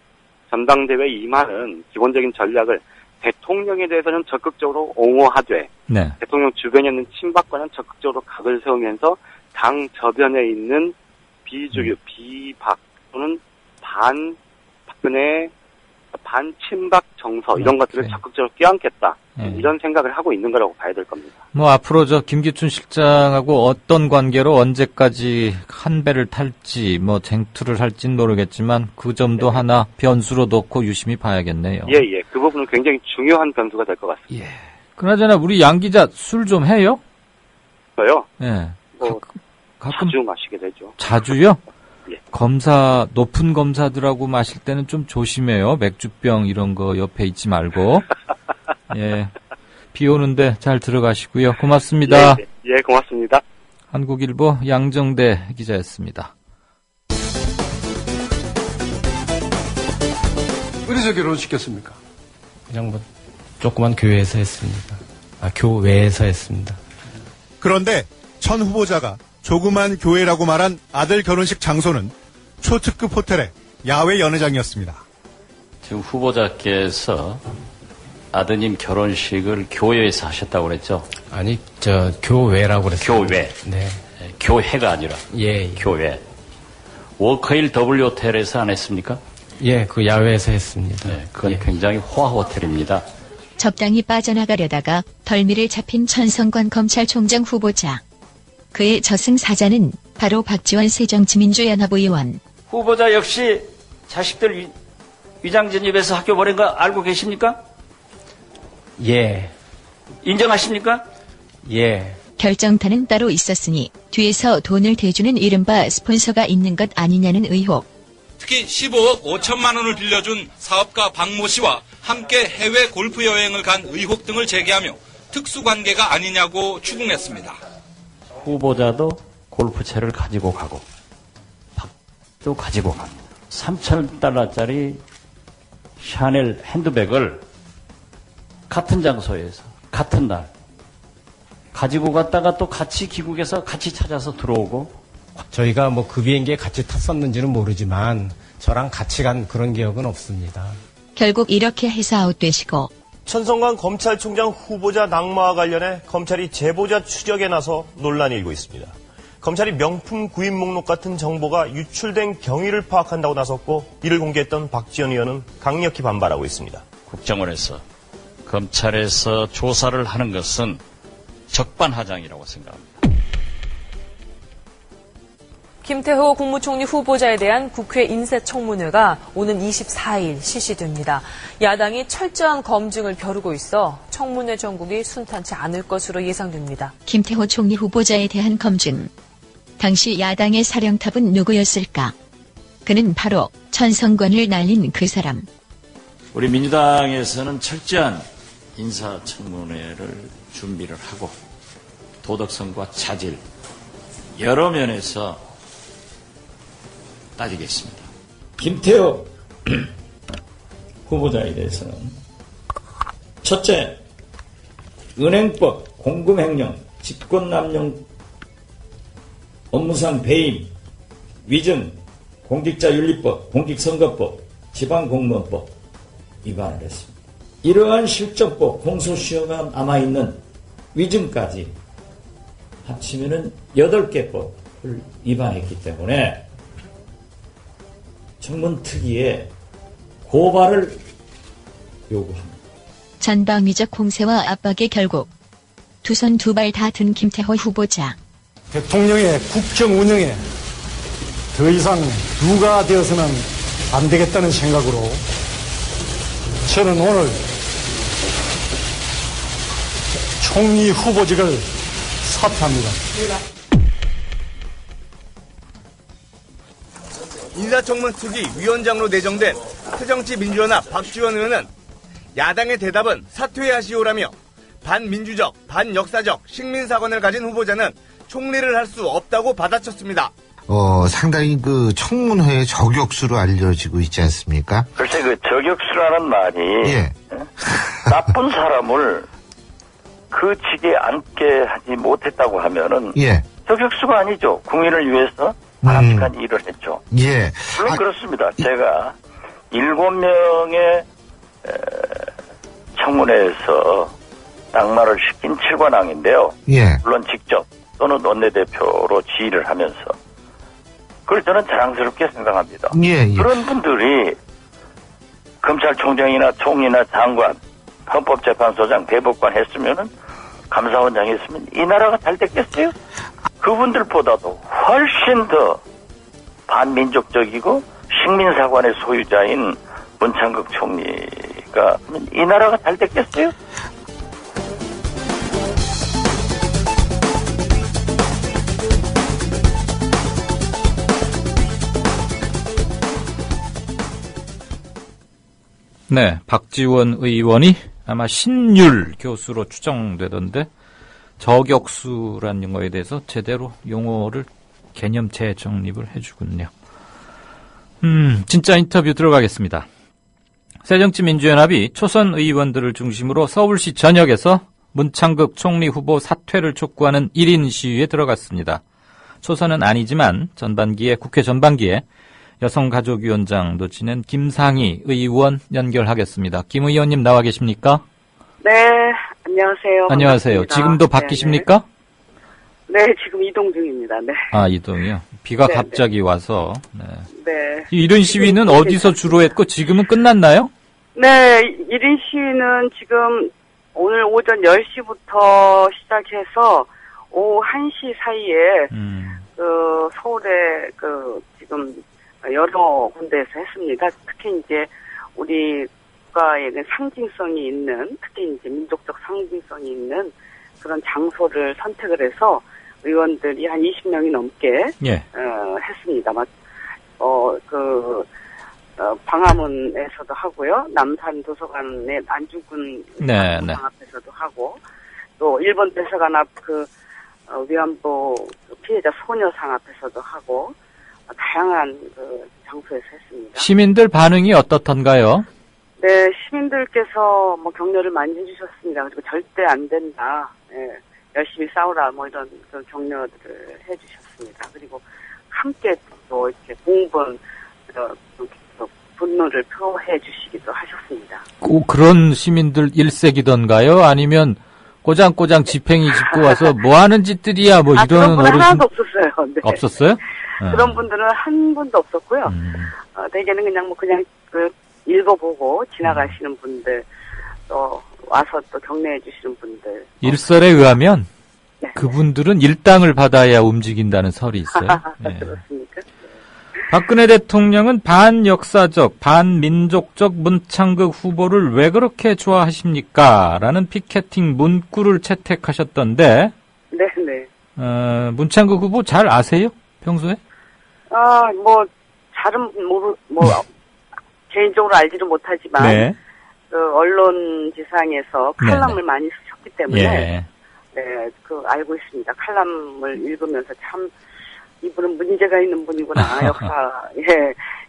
전당대회 임하는 기본적인 전략을 대통령에 대해서는 적극적으로 옹호하되 네. 대통령 주변에 있는 친박과는 적극적으로 각을 세우면서 당 저변에 있는 비주류, 비박 또는 반박근혜, 반친박 정서 이런 것들을 적극적으로 껴안겠다. 이런 생각을 하고 있는 거라고 봐야 될 겁니다. 앞으로 김기춘 실장하고 어떤 관계로 언제까지 한 배를 탈지 쟁투를 할진 모르겠지만 그 점도 하나 변수로 놓고 유심히 봐야겠네요. 예. 그 부분은 굉장히 중요한 변수가 될 것 같습니다. 예. 그나저나 우리 양 기자 술 좀 해요? 저요? 예. 가끔 자주 마시게 되죠. 자주요? 예. 높은 검사들하고 마실 때는 좀 조심해요. 맥주병 이런 거 옆에 있지 말고. 예. 비 오는데 잘 들어가시고요. 고맙습니다. 예, 고맙습니다. 한국일보 양정대 기자였습니다. 어디서 결혼시켰습니까? 그냥 조그만 교회에서 했습니다. 교외에서 했습니다. 그런데 천 후보자가 조그만 교회라고 말한 아들 결혼식 장소는 초특급 호텔의 야외 연회장이었습니다. 지금 후보자께서 아드님 결혼식을 교회에서 하셨다고 그랬죠? 아니, 교외라고 그랬어요. 교외. 네. 교회가 아니라. 예. 교회. 워커힐 W 호텔에서 안 했습니까? 예, 그 야외에서 했습니다. 네, 그건 굉장히 호화 호텔입니다. 적당히 빠져나가려다가 덜미를 잡힌 천성관 검찰총장 후보자. 그의 저승사자는 바로 박지원 새정치민주연합 의원. 후보자 역시 자식들 위장 전입해서 학교 보낸 거 알고 계십니까? 예. 인정하십니까? 예. 결정타는 따로 있었으니 뒤에서 돈을 대주는 이른바 스폰서가 있는 것 아니냐는 의혹. 특히 15억 5천만 원을 빌려준 사업가 박모 씨와 함께 해외 골프 여행을 간 의혹 등을 제기하며 특수관계가 아니냐고 추궁했습니다. 후보자도 골프채를 가지고 가고 또 가지고 갑니다. 3,000달러짜리 샤넬 핸드백을 같은 장소에서 같은 날 가지고 갔다가 또 같이 귀국해서 같이 찾아서 들어오고. 저희가 그 비행기에 같이 탔었는지는 모르지만 저랑 같이 간 그런 기억은 없습니다. 결국 이렇게 해서 아웃되시고. 천성관 검찰총장 후보자 낙마와 관련해 검찰이 제보자 추적에 나서 논란이 일고 있습니다. 검찰이 명품 구입 목록 같은 정보가 유출된 경위를 파악한다고 나섰고 이를 공개했던 박지원 의원은 강력히 반발하고 있습니다. 국정원에서 검찰에서 조사를 하는 것은 적반하장이라고 생각합니다. 김태호 국무총리 후보자에 대한 국회 인사청문회가 오는 24일 실시됩니다. 야당이 철저한 검증을 벼르고 있어 청문회 전국이 순탄치 않을 것으로 예상됩니다. 김태호 총리 후보자에 대한 검증. 당시 야당의 사령탑은 누구였을까? 그는 바로 천성권을 날린 그 사람. 우리 민주당에서는 철저한 인사청문회를 준비를 하고 도덕성과 차질 여러 면에서 따지겠습니다. 김태호 후보자에 대해서는 첫째, 은행법, 공금횡령, 직권남용, 업무상 배임, 위증, 공직자윤리법, 공직선거법, 지방공무원법 위반을 했습니다. 이러한 실정법, 공소시효가 남아있는 위증까지 합치면은 8개 법을 위반했기 때문에 청문특위에 고발을 요구합니다. 전방위적 공세와 압박의 결국 두 손 두 발 다 든 김태호 후보자. 대통령의 국정 운영에 더 이상 누가 되어서는 안 되겠다는 생각으로 저는 오늘 총리 후보직을 사퇴합니다. 인사청문특위 위원장으로 내정된 새정치민주연합 박지원 의원은 야당의 대답은 사퇴하시오라며 반민주적, 반역사적 식민사관을 가진 후보자는 총리를 할 수 없다고 받아쳤습니다. 상당히 그 청문회의 저격수로 알려지고 있지 않습니까? 글쎄 그 저격수라는 말이 예. 나쁜 사람을 그 직에 앉게 하지 못했다고 하면은 예. 저격수가 아니죠. 국민을 위해서 바람직한 일을 했죠. 예. 물론 그렇습니다. 제가 7명의 청문회에서 낙마를 시킨 7관왕인데요. 예. 물론 직접 또는 원내대표로 지휘를 하면서 그걸 저는 자랑스럽게 생각합니다. 예, 예. 그런 분들이 검찰총장이나 총리나 장관, 헌법재판소장, 대법관 했으면은 감사원장 했으면 이 나라가 잘 됐겠어요? 그분들보다도 훨씬 더 반민족적이고 식민사관의 소유자인 문창극 총리가 이 나라가 잘 됐겠어요? 네, 박지원 의원이 아마 신율 교수로 추정되던데 저격수란 용어에 대해서 제대로 용어를 개념 재정립을 해주군요. 진짜 인터뷰 들어가겠습니다. 새정치민주연합이 초선 의원들을 중심으로 서울시 전역에서 문창극 총리 후보 사퇴를 촉구하는 1인 시위에 들어갔습니다. 초선은 아니지만 국회 전반기에 여성가족위원장도 지낸 김상희 의원 연결하겠습니다. 김 의원님 나와 계십니까? 네, 안녕하세요. 안녕하세요. 반갑습니다. 지금도 바뀌십니까? 네, 지금 이동 중입니다. 네. 아, 이동이요? 비가 네, 갑자기 와서. 네. 네. 이런 시위는 어디서 주로 했고 지금은 끝났나요? 네, 1인 시위는 지금 오늘 오전 10시부터 시작해서 오후 1시 사이에 서울에 지금 여러 군데에서 했습니다. 특히 이제 우리 국가에는 상징성이 있는, 특히 이제 민족적 상징성이 있는 그런 장소를 선택을 해서 의원들이 한 20명이 넘게 예. 했습니다. 광화문에서도 하고요, 남산 도서관의 안중근 네. 앞에서도 하고, 또 일본 대사관 앞 위안부 피해자 소녀상 앞에서도 하고, 다양한 장소에서 했습니다. 시민들 반응이 어떻던가요? 네, 시민들께서 격려를 많이 해주셨습니다. 그리고 절대 안 된다, 예, 열심히 싸우라, 이런 그런 격려들을 해주셨습니다. 그리고 함께 또 이렇게 공분, 분노를 표해 주시기도 하셨습니다. 그런 시민들 일색이던가요? 아니면 꼬장꼬장 지팽이 짚고 와서 뭐 하는 짓들이야, 이런 그런 분은 어르신. 하나도 없었어요. 네. 없었어요? 그런 분들은 한 분도 없었고요. 대개는 그냥 읽어보고 지나가시는 분들, 또 와서 또 격려해 주시는 분들. 일설에 의하면 그분들은 일당을 받아야 움직인다는 설이 있어요. 네. 그렇습니다. 박근혜 대통령은 반역사적, 반민족적 문창극 후보를 왜 그렇게 좋아하십니까? 라는 피켓팅 문구를 채택하셨던데. 네네. 문창극 후보 잘 아세요? 평소에? 잘은 개인적으로 알지는 못하지만, 네. 언론지상에서 칼럼을 많이 쓰셨기 때문에, 예. 네, 알고 있습니다. 칼럼을 읽으면서 참, 이분은 문제가 있는 분이구나,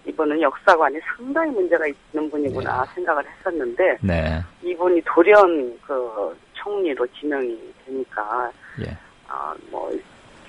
이분은 역사관에 상당히 문제가 있는 분이구나 생각을 했었는데, 네. 이분이 돌연 총리로 지명이 되니까,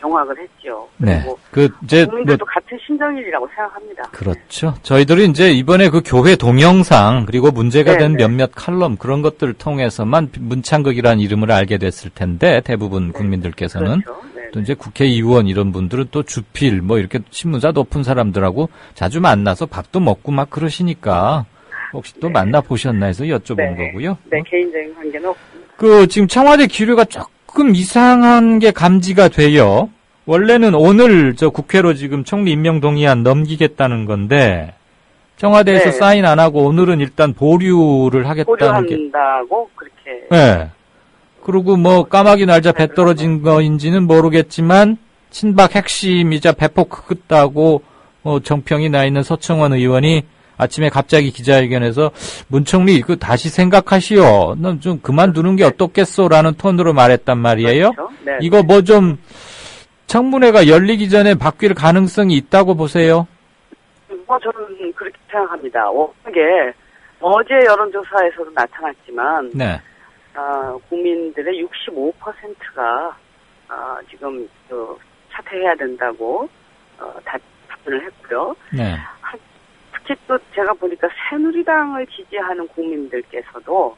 경악을 했죠. 네. 국민들도 같은 심정일이라고 생각합니다. 그렇죠. 저희들이 이제 이번에 교회 동영상, 그리고 문제가 된 몇몇 칼럼, 그런 것들을 통해서만 문창극이라는 이름을 알게 됐을 텐데, 대부분 국민들께서는. 그렇죠. 또 이제 국회의원 이런 분들은 또 주필, 이렇게 신문사 높은 사람들하고 자주 만나서 밥도 먹고 막 그러시니까, 혹시 또 만나보셨나 해서 여쭤본 거고요. 네, 개인적인 관계는 없습니다. 지금 청와대 기류가 조금 이상한 게 감지가 돼요. 원래는 오늘 국회로 지금 총리 임명 동의안 넘기겠다는 건데 청와대에서 사인 안 하고 오늘은 일단 보류를 하겠다는 게. 보류한다고 그렇게. 네. 그리고 까마귀 날자 배 떨어진 거인지는 모르겠지만 친박 핵심이자 배폭 크다고 정평이 나 있는 서청원 의원이 아침에 갑자기 기자회견에서 문 총리 다시 생각하시오. 넌 좀 그만두는 게 어떻겠소라는 톤으로 말했단 말이에요. 그렇죠. 네. 이거 좀 청문회가 열리기 전에 바뀔 가능성이 있다고 보세요? 저는 그렇게 생각합니다. 워낙에 어제 여론조사에서도 나타났지만 네. 국민들의 65%가 지금 사퇴해야 된다고 답변을 했고요. 네. 특히 또 제가 보니까 새누리당을 지지하는 국민들께서도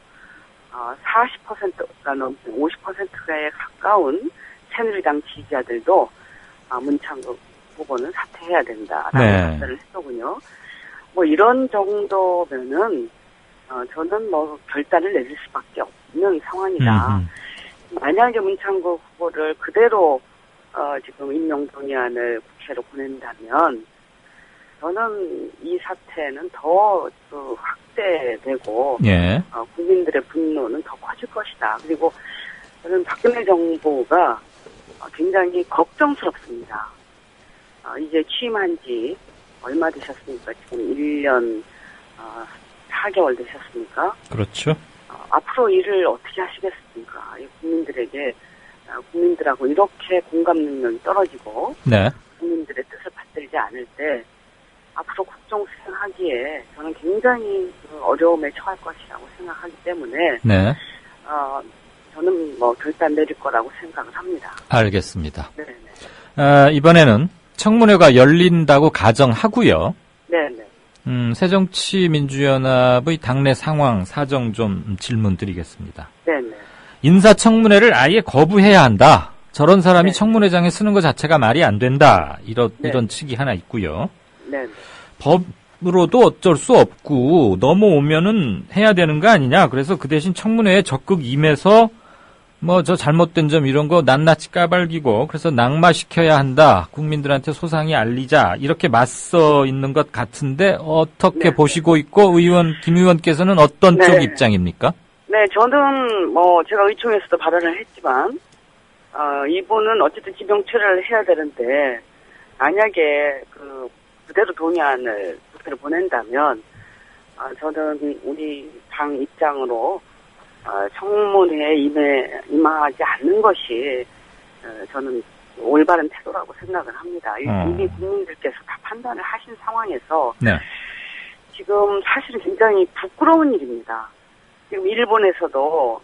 40%가 넘는 50%에 가까운 새누리당 지지자들도 문창극 후보는 사퇴해야 된다라고 답변을 했더군요. 이런 정도면은 저는 결단을 내릴 수밖에 없는 상황이다. 만약에 문창극 후보를 그대로 지금 임명동의안을 국회로 보낸다면 저는 이 사태는 더 확대되고 국민들의 분노는 더 커질 것이다. 그리고 저는 박근혜 정부가 굉장히 걱정스럽습니다. 이제 취임한 지 얼마 되셨습니까? 지금 1년 4개월 되셨습니까? 그렇죠. 앞으로 일을 어떻게 하시겠습니까? 국민들하고 이렇게 공감 능력이 떨어지고 국민들의 뜻을 받들지 않을 때 앞으로 국정 수행하기에 저는 굉장히 어려움에 처할 것이라고 생각하기 때문에 저는 결단 내릴 거라고 생각을 합니다. 알겠습니다. 이번에는 청문회가 열린다고 가정하고요. 네네. 새정치민주연합의 당내 상황, 사정 좀 질문 드리겠습니다. 네네. 인사청문회를 아예 거부해야 한다. 저런 사람이 청문회장에 쓰는 것 자체가 말이 안 된다. 이런 측이 하나 있고요. 법으로도 어쩔 수 없고 넘어오면은 해야 되는 거 아니냐. 그래서 그 대신 청문회에 적극 임해서 저 잘못된 점 이런 거 낱낱이 까발기고 그래서 낙마시켜야 한다. 국민들한테 소상히 알리자. 이렇게 맞서 있는 것 같은데 어떻게 보시고 있고 김 의원께서는 어떤 쪽 입장입니까? 네, 저는 제가 의총에서도 발언을 했지만 이분은 어쨌든 지명처리를 해야 되는데 만약에 그대로 동의안을 국회로 보낸다면 저는 우리 당 입장으로 청문회에 임하지 않는 것이 저는 올바른 태도라고 생각을 합니다. 이미 국민들께서 다 판단을 하신 상황에서 지금 사실은 굉장히 부끄러운 일입니다. 지금 일본에서도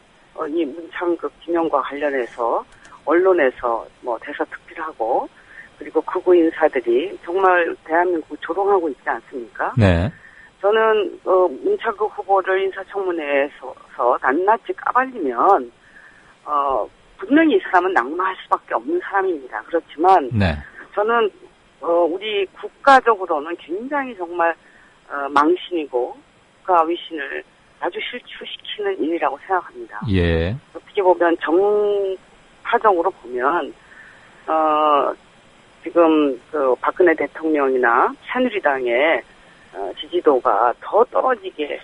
이 문창극 지명과 관련해서 언론에서 대서특필하고 그리고 극우 인사들이 정말 대한민국을 조롱하고 있지 않습니까? 저는 문창극 후보를 인사청문회에서 낱낱이 까발리면 분명히 이 사람은 낙마할 수밖에 없는 사람입니다. 그렇지만 저는 우리 국가적으로는 굉장히 정말 망신이고 국가 위신을 아주 실추시키는 일이라고 생각합니다. 어떻게 보면 정파적으로 보면 지금 그 박근혜 대통령이나 새누리당의 지지도가 더 떨어질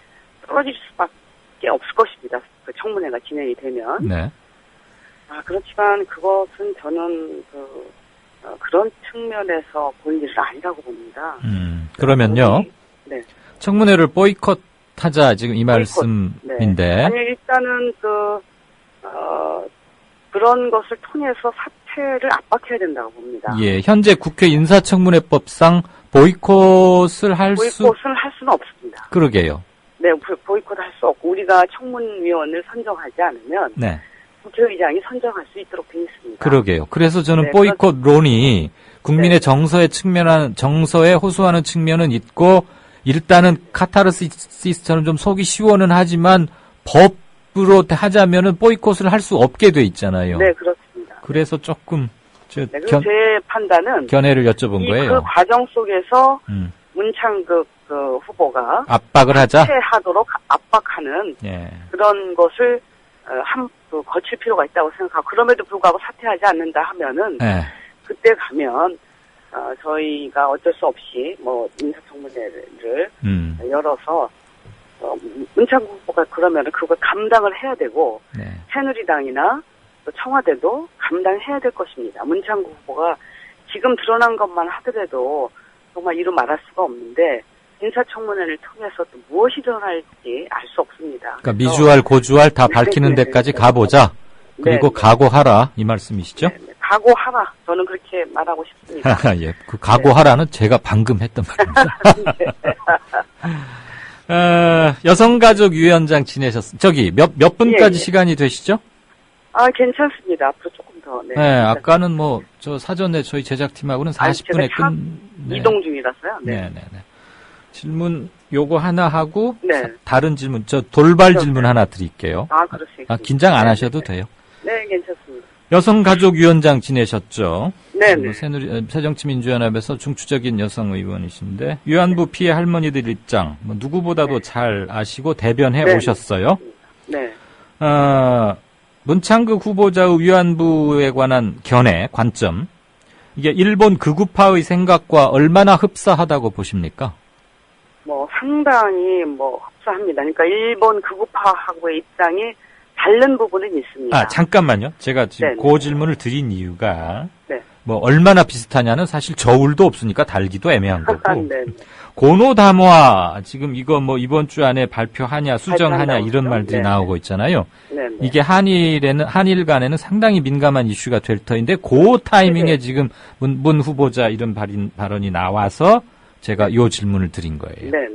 수밖에 없을 것입니다. 그 청문회가 진행이 되면. 네. 그렇지만 그것은 저는 그런 측면에서 본 일은 아니라고 봅니다. 그러면요. 네. 청문회를 보이콧하자 지금 이 말씀인데. 네. 아니 일단은 그런 것을 통해서 사퇴를 압박해야 된다고 봅니다. 예, 현재 국회 인사청문회법상 보이콧을 할 수는 없습니다. 그러게요. 네, 보이콧 할 수 없고 우리가 청문위원을 선정하지 않으면 네. 국회의장이 선정할 수 있도록 되어 있습니다. 그러게요. 그래서 저는 네, 보이콧론이 국민의 정서에 호소하는 측면은 있고 일단은 카타르시스처럼 좀 속이 시원은 하지만 법으로 하자면은 보이콧을 할 수 없게 돼 있잖아요. 네, 그렇습니다. 그래서 조금 제 판단은 견해를 여쭤본 거예요. 그 과정 속에서 문창극 후보가 압박을 하자. 하도록 압박하는 그런 것을 거칠 필요가 있다고 생각하고 그럼에도 불구하고 사퇴하지 않는다 하면은 그때 가면 저희가 어쩔 수 없이 인사청문회를 열어서 문창국 후보가 그러면은 그걸 감당을 해야 되고 새누리당이나 또 청와대도 감당해야 될 것입니다. 문창국 후보가 지금 드러난 것만 하더라도 정말 이루 말할 수가 없는데 인사청문회를 통해서 또 무엇이 드러날지 알 수 없습니다. 그러니까 미주알, 고주알 다 밝히는 데까지 가보자. 그리고 각오하라 이 말씀이시죠? 각오하라. 저는 그렇게 말하고 싶습니다. 예, 그 각오하라는 제가 방금 했던 말입니다. 여성가족위원장 지내셨어요. 몇 분까지 시간이 되시죠? 괜찮습니다. 앞으로 조금 더. 네, 아까는 저 사전에 저희 제작팀하고는 40분에 이동 중이라서요. 네. 질문 요거 하나 하고 다른 질문, 돌발 질문 하나 드릴게요. 그렇습니다. 긴장 안 하셔도 돼요. 네, 괜찮습니다. 여성가족위원장 지내셨죠? 네. 새정치민주연합에서 중추적인 여성 의원이신데 위안부 피해 할머니들 입장 누구보다도 잘 아시고 대변해 오셨어요. 네. 문창극 후보자의 위안부에 관한 견해, 관점 이게 일본 극우파의 생각과 얼마나 흡사하다고 보십니까? 상당히 흡사합니다. 그러니까 일본 극우파하고의 입장이 다른 부분은 있습니다. 잠깐만요. 제가 지금 그 질문을 드린 이유가 얼마나 비슷하냐는 사실 저울도 없으니까 달기도 애매한 거고. 고노다모아 지금 이거 이번 주 안에 발표하냐 수정하냐 이런 말들이 나오고 있잖아요. 이게 한일 간에는 상당히 민감한 이슈가 될 터인데 그 타이밍에 지금 문 후보자 이런 발언이 나와서 제가 요 질문을 드린 거예요. 네.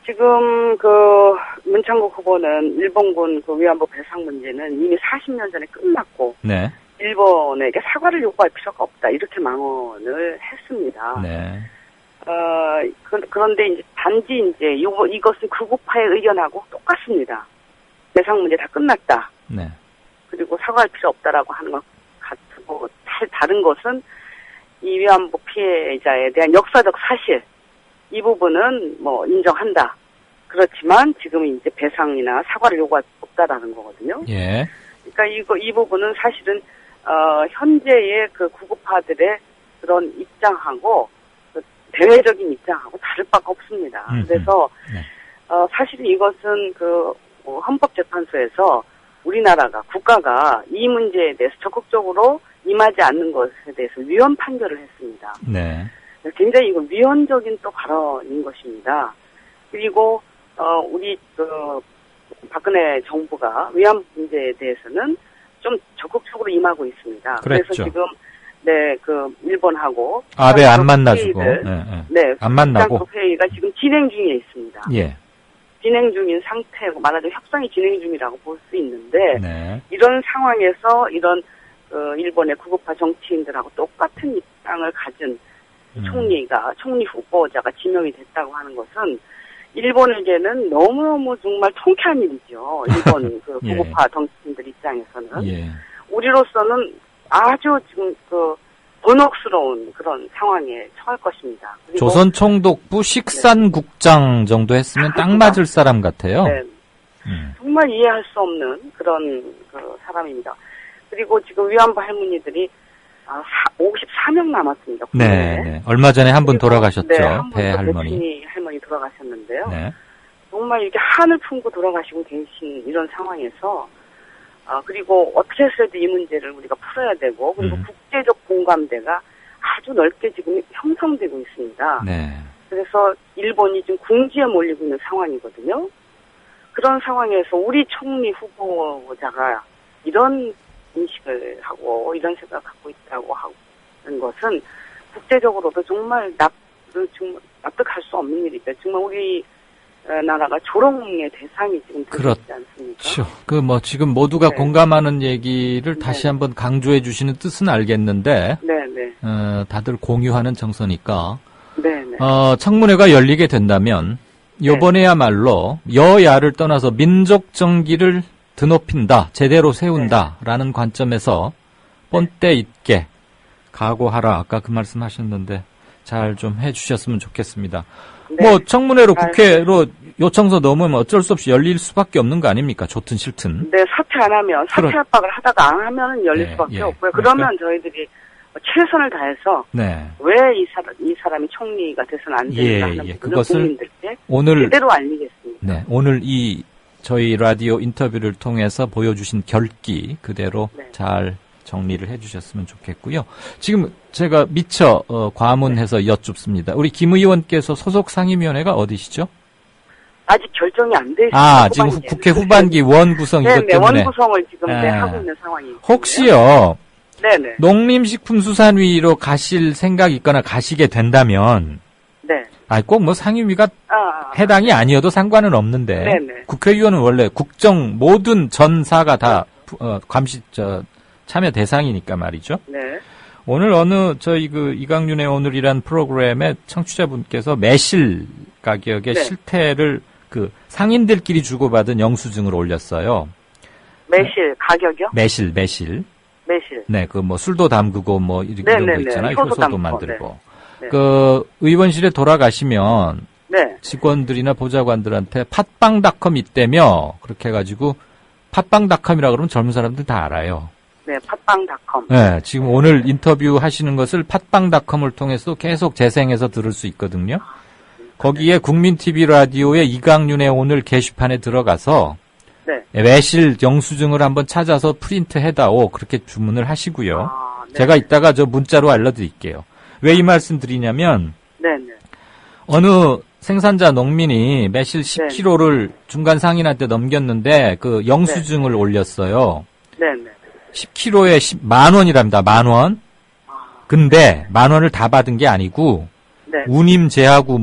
지금 문창국 후보는 일본군 위안부 배상 문제는 이미 40년 전에 끝났고 일본에게 사과를 요구할 필요가 없다 이렇게 망언을 했습니다. 그런데 단지 이것은 극우파의 의견하고 똑같습니다. 배상 문제 다 끝났다. 그리고 사과할 필요 없다라고 하는 것 같고 다른 것은 이 위안부 피해자에 대한 역사적 사실 이 부분은 인정한다. 그렇지만 지금 이제 배상이나 사과를 요구할 수 없다라는 거거든요. 그러니까 이 부분은 사실은 현재의 그 극우파들의 그런 입장하고 대외적인 입장하고 다를 바가 없습니다. 그래서 사실 이것은 헌법재판소에서 우리나라가 국가가 이 문제에 대해서 적극적으로 임하지 않는 것에 대해서 위헌 판결을 했습니다. 굉장히 이거 위헌적인 또 발언인 것입니다. 그리고 우리 박근혜 정부가 위안부 문제에 대해서는 좀 적극적으로 임하고 있습니다. 그래서 지금 일본하고 아베 안 만나주고 안 만나고 회의가 지금 진행 중에 있습니다. 예. 진행 중인 상태고 말하자면 협상이 진행 중이라고 볼 수 있는데 이런 상황에서 이런 일본의 극우파 정치인들하고 똑같은 입장을 가진 총리 후보자가 지명이 됐다고 하는 것은 일본에게는 너무너무 정말 통쾌한 일이죠. 일본 극우파 정치인들 입장에서는 우리로서는 아주 지금 곤혹스러운 그런 상황에 처할 것입니다. 조선 총독부 식산국장 정도 했으면 딱 맞을 사람 같아요. 정말 이해할 수 없는 그런 사람입니다. 그리고 지금 위안부 할머니들이 54명 남았습니다. 네, 네. 얼마 전에 한 분 돌아가셨죠. 네, 한 배 분 할머니. 할머니 돌아가셨는데요. 네. 정말 이렇게 한을 품고 돌아가시고 계신 이런 상황에서 그리고 어떻게 해서라도 이 문제를 우리가 풀어야 되고 그리고 국제적 공감대가 아주 넓게 지금 형성되고 있습니다. 네. 그래서 일본이 지금 궁지에 몰리고 있는 상황이거든요. 그런 상황에서 우리 총리 후보자가 이런 인식을 하고 이런 생각을 갖고 있다고 하는 것은 국제적으로도 정말 납득할 수 없는 일이죠. 정말 우리 나라가 조롱의 대상이 지금 되고 있지 않습니까? 그렇죠. 지금 모두가 공감하는 얘기를 다시 한번 강조해 주시는 뜻은 알겠는데, 다들 공유하는 정서니까, 청문회가 열리게 된다면, 요번에야말로 여야를 떠나서 민족 정기를 드높인다, 제대로 세운다라는 관점에서 본때 있게 각오하라. 아까 그 말씀 하셨는데 잘 좀 해주셨으면 좋겠습니다. 청문회로 국회로 요청서 넘으면 어쩔 수 없이 열릴 수밖에 없는 거 아닙니까? 좋든 싫든. 네, 사퇴 안 하면, 사퇴 압박을 하다가 안 하면 열릴 수밖에 없고요. 그러면 저희들이 최선을 다해서 왜 이 사람이 총리가 돼서는 안 되는가 하는 그것을 국민들께 오늘 제대로 알리겠습니다. 네, 오늘 저희 라디오 인터뷰를 통해서 보여주신 결기 그대로 잘 정리를 해주셨으면 좋겠고요. 지금 제가 미처 과문해서 여쭙습니다. 우리 김 의원께서 소속 상임위원회가 어디시죠? 아직 결정이 안 돼 있습니다. 지금 국회 후반기 원 구성 이것 때문에. 원 구성을 지금 하고 있는 상황이에요. 혹시요. 농림식품수산위로 가실 생각이 있거나 가시게 된다면. 꼭 상임위가 해당이 아니어도 상관은 없는데. 국회의원은 원래 국정 모든 전사가 다 참여 대상이니까 말이죠. 오늘 저희 이강윤의 오늘이란 프로그램에 청취자분께서 매실 가격의 실태를 상인들끼리 주고받은 영수증을 올렸어요. 매실 가격이요? 매실. 네, 술도 담그고 이런 거 있잖아요. 효소도 만들고. 의원실에 돌아가시면 직원들이나 보좌관들한테 팟빵닷컴 있다며 그렇게 해가지고 팟빵닷컴이라 그러면 젊은 사람들 다 알아요. 네, 팟빵닷컴. 네, 지금 오늘 인터뷰 하시는 것을 팟빵닷컴을 통해서 계속 재생해서 들을 수 있거든요. 거기에 국민TV 라디오의 이강윤의 오늘 게시판에 들어가서 매실 영수증을 한번 찾아서 프린트해다오 그렇게 주문을 하시고요. 제가 이따가 문자로 알려드릴게요. 왜 이 말씀 드리냐면 어느 생산자 농민이 매실 10kg를 중간 상인한테 넘겼는데 영수증을 올렸어요. 10kg에 10,000원이랍니다. 10,000원. 근데 10,000원을 다 받은 게 아니고 운임 제하고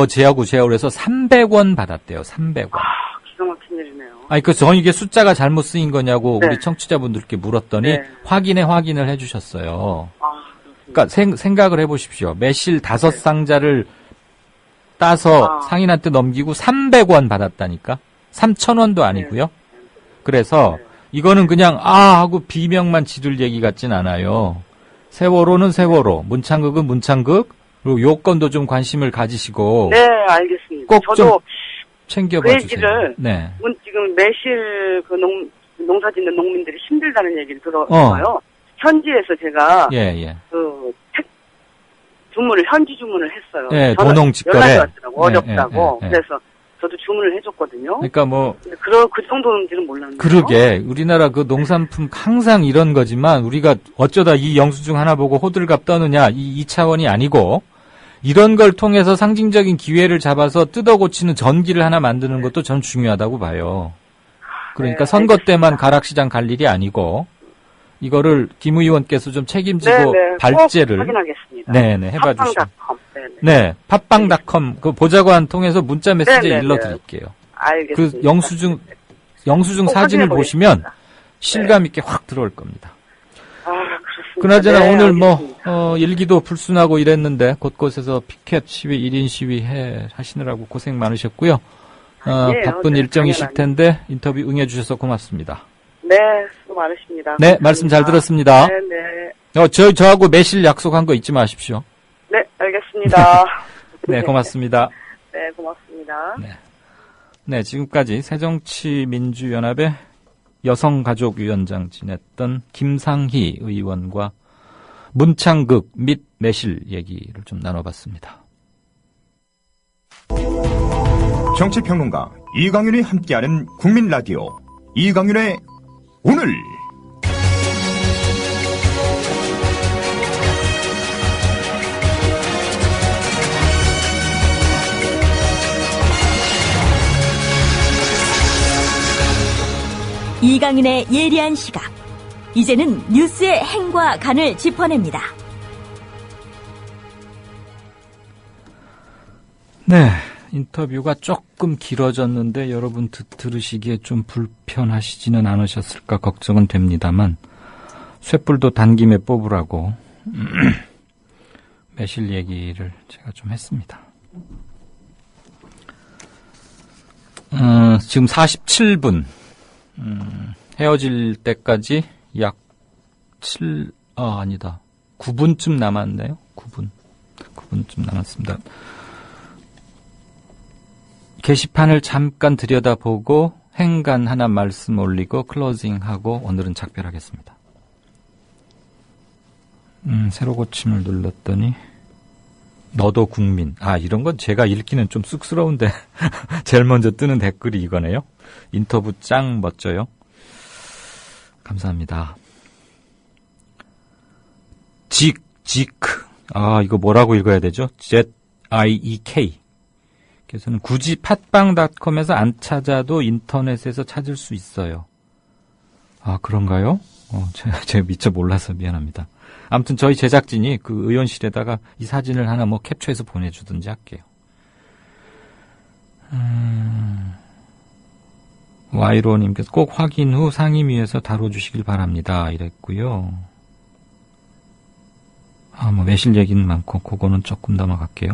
제하고 해서 300원 받았대요. 300원. 기가 막힌 일이네요. 저는 이게 숫자가 잘못 쓰인 거냐고 우리 청취자분들께 물었더니 확인을 해주셨어요. 그러니까 생각을 해보십시오. 매실 5상자를 따서 상인한테 넘기고 300원 받았다니까? 3,000원도 아니고요. 그래서 이거는 그냥 하고 비명만 지를 얘기 같진 않아요. 세월호는 세월호, 문창극은 문창극, 그리고 요건도 좀 관심을 가지시고. 네, 알겠습니다. 꼭 좀 챙겨봐 주세요. 네. 지금 매실 농사 짓는 농민들이 힘들다는 얘기를 들어요. 현지에서 제가 현지 주문을 했어요. 도농 직거래. 연락이 왔더라고. 어렵다고. 그래서 저도 주문을 해줬거든요. 그러니까 그 정도인지는 몰랐네요. 그러게 우리나라 농산품 항상 이런 거지만 우리가 어쩌다 이 영수증 하나 보고 호들갑 떠느냐 이 차원이 아니고 이런 걸 통해서 상징적인 기회를 잡아서 뜯어고치는 전기를 하나 만드는 것도 전 중요하다고 봐요. 그러니까 선거 때만 가락시장 갈 일이 아니고 이거를 김 의원께서 좀 책임지고 발제를 확인하겠습니다. 해봐 주시면. 팟빵닷컴 보좌관 통해서 문자 메시지 일러드릴게요. 알겠습니다. 영수증 사진을 보시면 실감 있게 확 들어올 겁니다. 그렇습니다. 그나저나 오늘 일기도 불순하고 이랬는데 곳곳에서 피켓 시위, 1인 시위 하시느라고 고생 많으셨고요. 바쁜 일정이실 텐데 인터뷰 응해주셔서 고맙습니다. 네, 수고 많으십니다. 네, 감사합니다. 말씀 잘 들었습니다. 네. 저하고 매실 약속한 거 잊지 마십시오. 네, 알겠습니다. 네, 고맙습니다. 네, 고맙습니다. 네, 지금까지 새정치민주연합의 여성가족위원장 지냈던 김상희 의원과 문창극 및 매실 얘기를 좀 나눠봤습니다. 정치평론가 이강윤이 함께하는 국민라디오 이강윤의 오늘. 이강윤의 예리한 시각. 이제는 뉴스의 행과 간을 짚어냅니다. 네, 인터뷰가 조금 길어졌는데 여러분 들으시기에 좀 불편하시지는 않으셨을까 걱정은 됩니다만 쇳불도 단김에 뽑으라고 매실 얘기를 제가 좀 했습니다. 지금 47분 헤어질 때까지 약 9분쯤 남았네요. 9분쯤 남았습니다. 게시판을 잠깐 들여다보고 행간 하나 말씀 올리고 클로징하고 오늘은 작별하겠습니다. 새로 고침을 눌렀더니 너도 국민. 이런 건 제가 읽기는 좀 쑥스러운데 제일 먼저 뜨는 댓글이 이거네요. 인터뷰 짱 멋져요. 감사합니다. 지크. 이거 뭐라고 읽어야 되죠? ZIEK. 그래서는 굳이 팟빵.com에서 안 찾아도 인터넷에서 찾을 수 있어요. 그런가요? 제가 미처 몰라서 미안합니다. 아무튼 저희 제작진이 그 의원실에다가 이 사진을 하나 캡처해서 보내주든지 할게요. 와이로님께서 꼭 확인 후 상임위에서 다뤄주시길 바랍니다. 이랬고요. 매실 얘기는 많고 그거는 조금 넘어갈게요.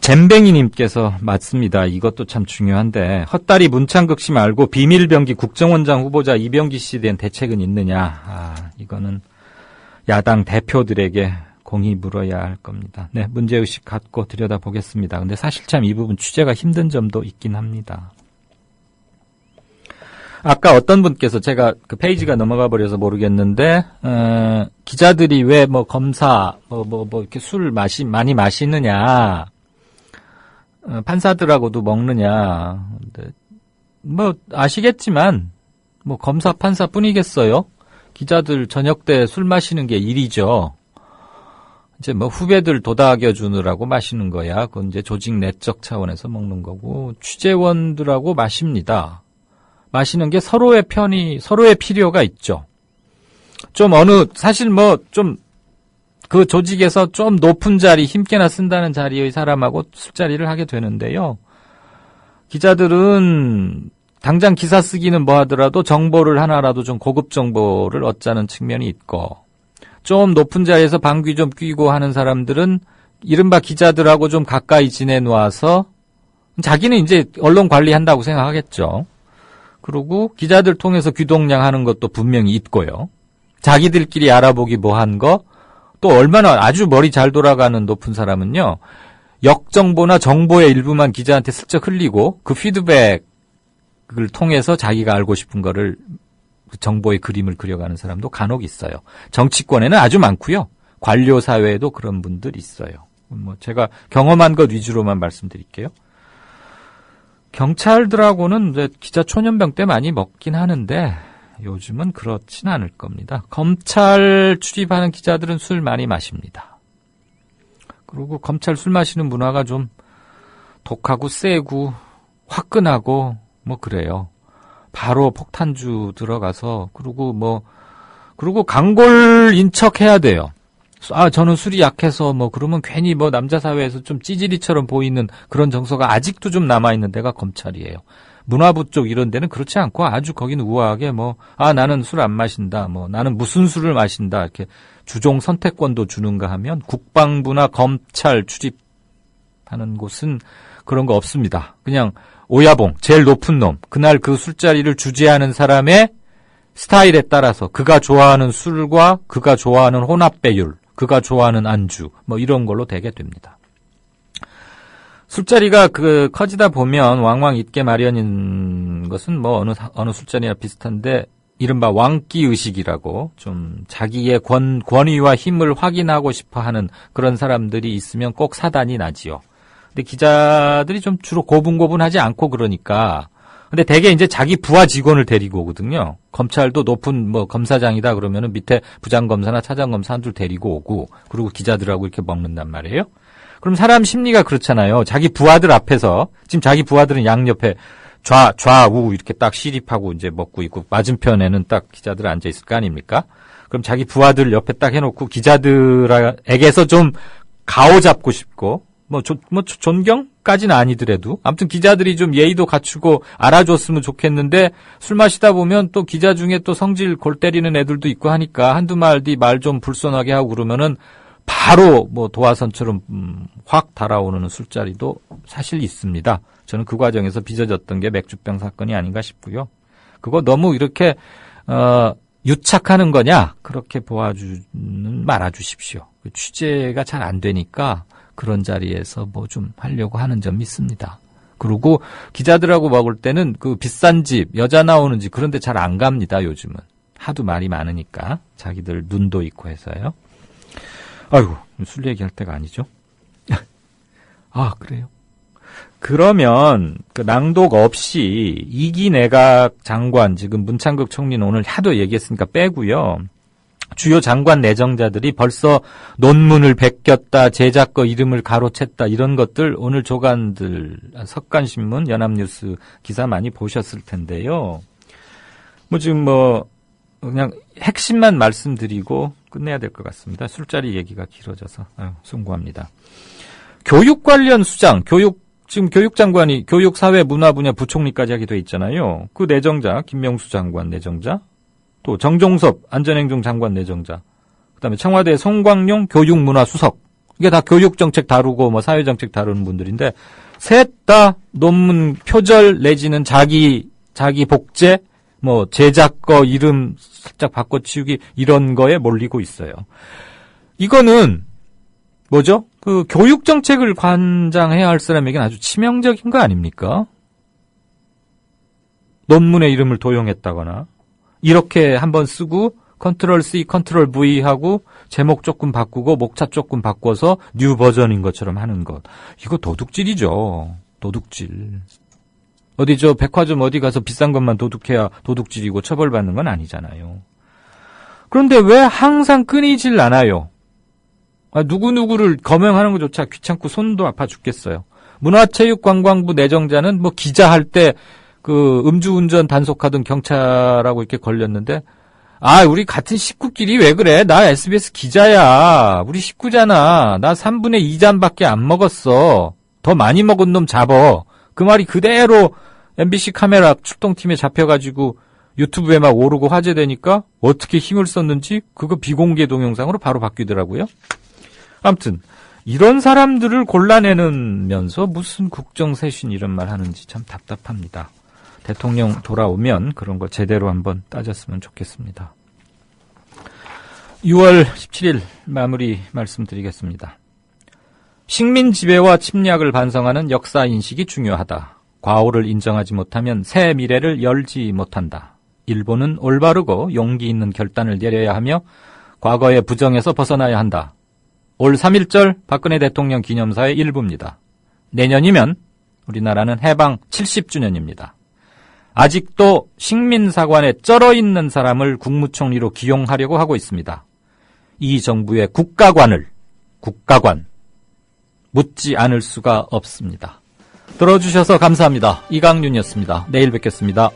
잼뱅이님께서 맞습니다. 이것도 참 중요한데 헛다리 문창극 씨 말고 비밀병기 국정원장 후보자 이병기 씨에 대한 대책은 있느냐. 이거는 야당 대표들에게 공히 물어야 할 겁니다. 네, 문제의식 갖고 들여다보겠습니다. 근데 사실 참 이 부분 취재가 힘든 점도 있긴 합니다. 아까 어떤 분께서 제가 그 페이지가 넘어가 버려서 모르겠는데, 기자들이 왜 검사, 이렇게 술 많이 마시느냐, 판사들하고도 먹느냐, 근데 아시겠지만, 검사, 판사 뿐이겠어요? 기자들 저녁 때 술 마시는 게 일이죠. 이제 후배들 도닥여주느라고 마시는 거야. 그건 이제 조직 내적 차원에서 먹는 거고, 취재원들하고 마십니다. 마시는 게 서로의 필요가 있죠. 사실 그 조직에서 좀 높은 자리, 힘께나 쓴다는 자리의 사람하고 술자리를 하게 되는데요. 기자들은 당장 기사 쓰기는 뭐 하더라도 정보를 하나라도 좀 고급 정보를 얻자는 측면이 있고, 좀 높은 자리에서 방귀 좀 뀌고 하는 사람들은 이른바 기자들하고 좀 가까이 지내놓아서 자기는 이제 언론 관리한다고 생각하겠죠. 그리고 기자들 통해서 귀동냥 하는 것도 분명히 있고요. 자기들끼리 알아보기 뭐한 거, 또 얼마나 아주 머리 잘 돌아가는 높은 사람은요, 역정보나 정보의 일부만 기자한테 슬쩍 흘리고 그 피드백을 통해서 자기가 알고 싶은 거를 정보의 그림을 그려가는 사람도 간혹 있어요. 정치권에는 아주 많고요. 관료 사회에도 그런 분들 있어요. 제가 경험한 것 위주로만 말씀드릴게요. 경찰들하고는 이제 기자 초년병 때 많이 먹긴 하는데 요즘은 그렇진 않을 겁니다. 검찰 출입하는 기자들은 술 많이 마십니다. 그리고 검찰 술 마시는 문화가 좀 독하고 세고 화끈하고 그래요. 바로 폭탄주 들어가서 그리고 강골인 척 해야 돼요. 저는 술이 약해서 그러면 괜히 남자 사회에서 좀 찌질이처럼 보이는 그런 정서가 아직도 좀 남아있는 데가 검찰이에요. 문화부 쪽 이런 데는 그렇지 않고 아주 거기는 우아하게 나는 술 안 마신다, 나는 무슨 술을 마신다, 이렇게 주종 선택권도 주는가 하면 국방부나 검찰 출입하는 곳은 그런 거 없습니다. 그냥 오야봉, 제일 높은 놈, 그날 그 술자리를 주재하는 사람의 스타일에 따라서 그가 좋아하는 술과 그가 좋아하는 혼합 배율, 그가 좋아하는 안주, 이런 걸로 되게 됩니다. 술자리가 커지다 보면 왕왕 있게 마련인 것은 어느 술자리나 비슷한데, 이른바 왕기의식이라고 좀 자기의 권위와 힘을 확인하고 싶어 하는 그런 사람들이 있으면 꼭 사단이 나지요. 근데 기자들이 좀 주로 고분고분하지 않고 그러니까. 근데 대개 이제 자기 부하 직원을 데리고 오거든요. 검찰도 높은 검사장이다 그러면은 밑에 부장검사나 차장검사 한둘 데리고 오고, 그리고 기자들하고 이렇게 먹는단 말이에요. 그럼 사람 심리가 그렇잖아요. 자기 부하들 앞에서, 지금 자기 부하들은 양옆에 좌우 이렇게 딱 시립하고 이제 먹고 있고, 맞은편에는 딱 기자들 앉아 있을 거 아닙니까? 그럼 자기 부하들 옆에 딱 해놓고 기자들에게서 좀 가오잡고 싶고, 존경까지는 아니더라도, 아무튼 기자들이 좀 예의도 갖추고 알아줬으면 좋겠는데, 술 마시다 보면 또 기자 중에 또 성질 골 때리는 애들도 있고 하니까, 한두 마디 말 좀 불손하게 하고 그러면은, 바로 도화선처럼 확 달아오르는 술자리도 사실 있습니다. 저는 그 과정에서 빚어졌던 게 맥주병 사건이 아닌가 싶고요. 그거 너무 이렇게 유착하는 거냐? 그렇게 말아주십시오. 취재가 잘 안 되니까 그런 자리에서 좀 하려고 하는 점이 있습니다. 그리고 기자들하고 먹을 때는 그 비싼 집, 여자 나오는 집 그런 데 잘 안 갑니다, 요즘은. 하도 말이 많으니까. 자기들 눈도 있고 해서요. 아이고, 술 얘기할 때가 아니죠. 아, 그래요? 그러면 그 낭독 없이 이기 내각 장관, 지금 문창극 총리는 오늘 하도 얘기했으니까 빼고요. 주요 장관 내정자들이 벌써 논문을 베꼈다, 제작거 이름을 가로챘다, 이런 것들 오늘 조간들, 석간신문, 연합뉴스 기사 많이 보셨을 텐데요. 지금 그냥 핵심만 말씀드리고 끝내야 될 것 같습니다. 술자리 얘기가 길어져서 송구합니다. 교육 관련 수장, 지금 교육장관이 교육사회문화 분야 부총리까지 하게 돼 있잖아요. 그 내정자, 김명수 장관 내정자, 또 정종섭 안전행정 장관 내정자, 그다음에 청와대 송광용 교육문화수석, 이게 다 교육정책 다루고 사회정책 다루는 분들인데, 셋 다 논문 표절 내지는 자기 복제, 제작거 이름 살짝 바꿔치우기 이런 거에 몰리고 있어요. 이거는 뭐죠? 그 교육정책을 관장해야 할 사람에게는 아주 치명적인 거 아닙니까? 논문의 이름을 도용했다거나, 이렇게 한번 쓰고 컨트롤 C, 컨트롤 V 하고 제목 조금 바꾸고 목차 조금 바꿔서 뉴 버전인 것처럼 하는 것. 이거 도둑질이죠. 도둑질. 어디 백화점 어디 가서 비싼 것만 도둑해야 도둑질이고 처벌받는 건 아니잖아요. 그런데 왜 항상 끊이질 않아요? 누구누구를 거명하는 것조차 귀찮고 손도 아파 죽겠어요. 문화체육관광부 내정자는 기자할 때 그 음주운전 단속하던 경찰하고 이렇게 걸렸는데, 우리 같은 식구끼리 왜 그래? 나 SBS 기자야. 우리 식구잖아. 나 3분의 2잔밖에 안 먹었어. 더 많이 먹은 놈 잡어. 그 말이 그대로 MBC 카메라 출동팀에 잡혀가지고 유튜브에 막 오르고 화제되니까 어떻게 힘을 썼는지 그거 비공개 동영상으로 바로 바뀌더라고요. 아무튼 이런 사람들을 골라내면서 무슨 국정쇄신 이런 말 하는지 참 답답합니다. 대통령 돌아오면 그런 거 제대로 한번 따졌으면 좋겠습니다. 6월 17일 마무리 말씀드리겠습니다. 식민 지배와 침략을 반성하는 역사 인식이 중요하다. 과오를 인정하지 못하면 새 미래를 열지 못한다. 일본은 올바르고 용기 있는 결단을 내려야 하며 과거의 부정에서 벗어나야 한다. 올 3.1절 박근혜 대통령 기념사의 일부입니다. 내년이면 우리나라는 해방 70주년입니다. 아직도 식민사관에 쩔어있는 사람을 국무총리로 기용하려고 하고 있습니다. 이 정부의 국가관 묻지 않을 수가 없습니다. 들어주셔서 감사합니다. 이강윤이었습니다. 내일 뵙겠습니다.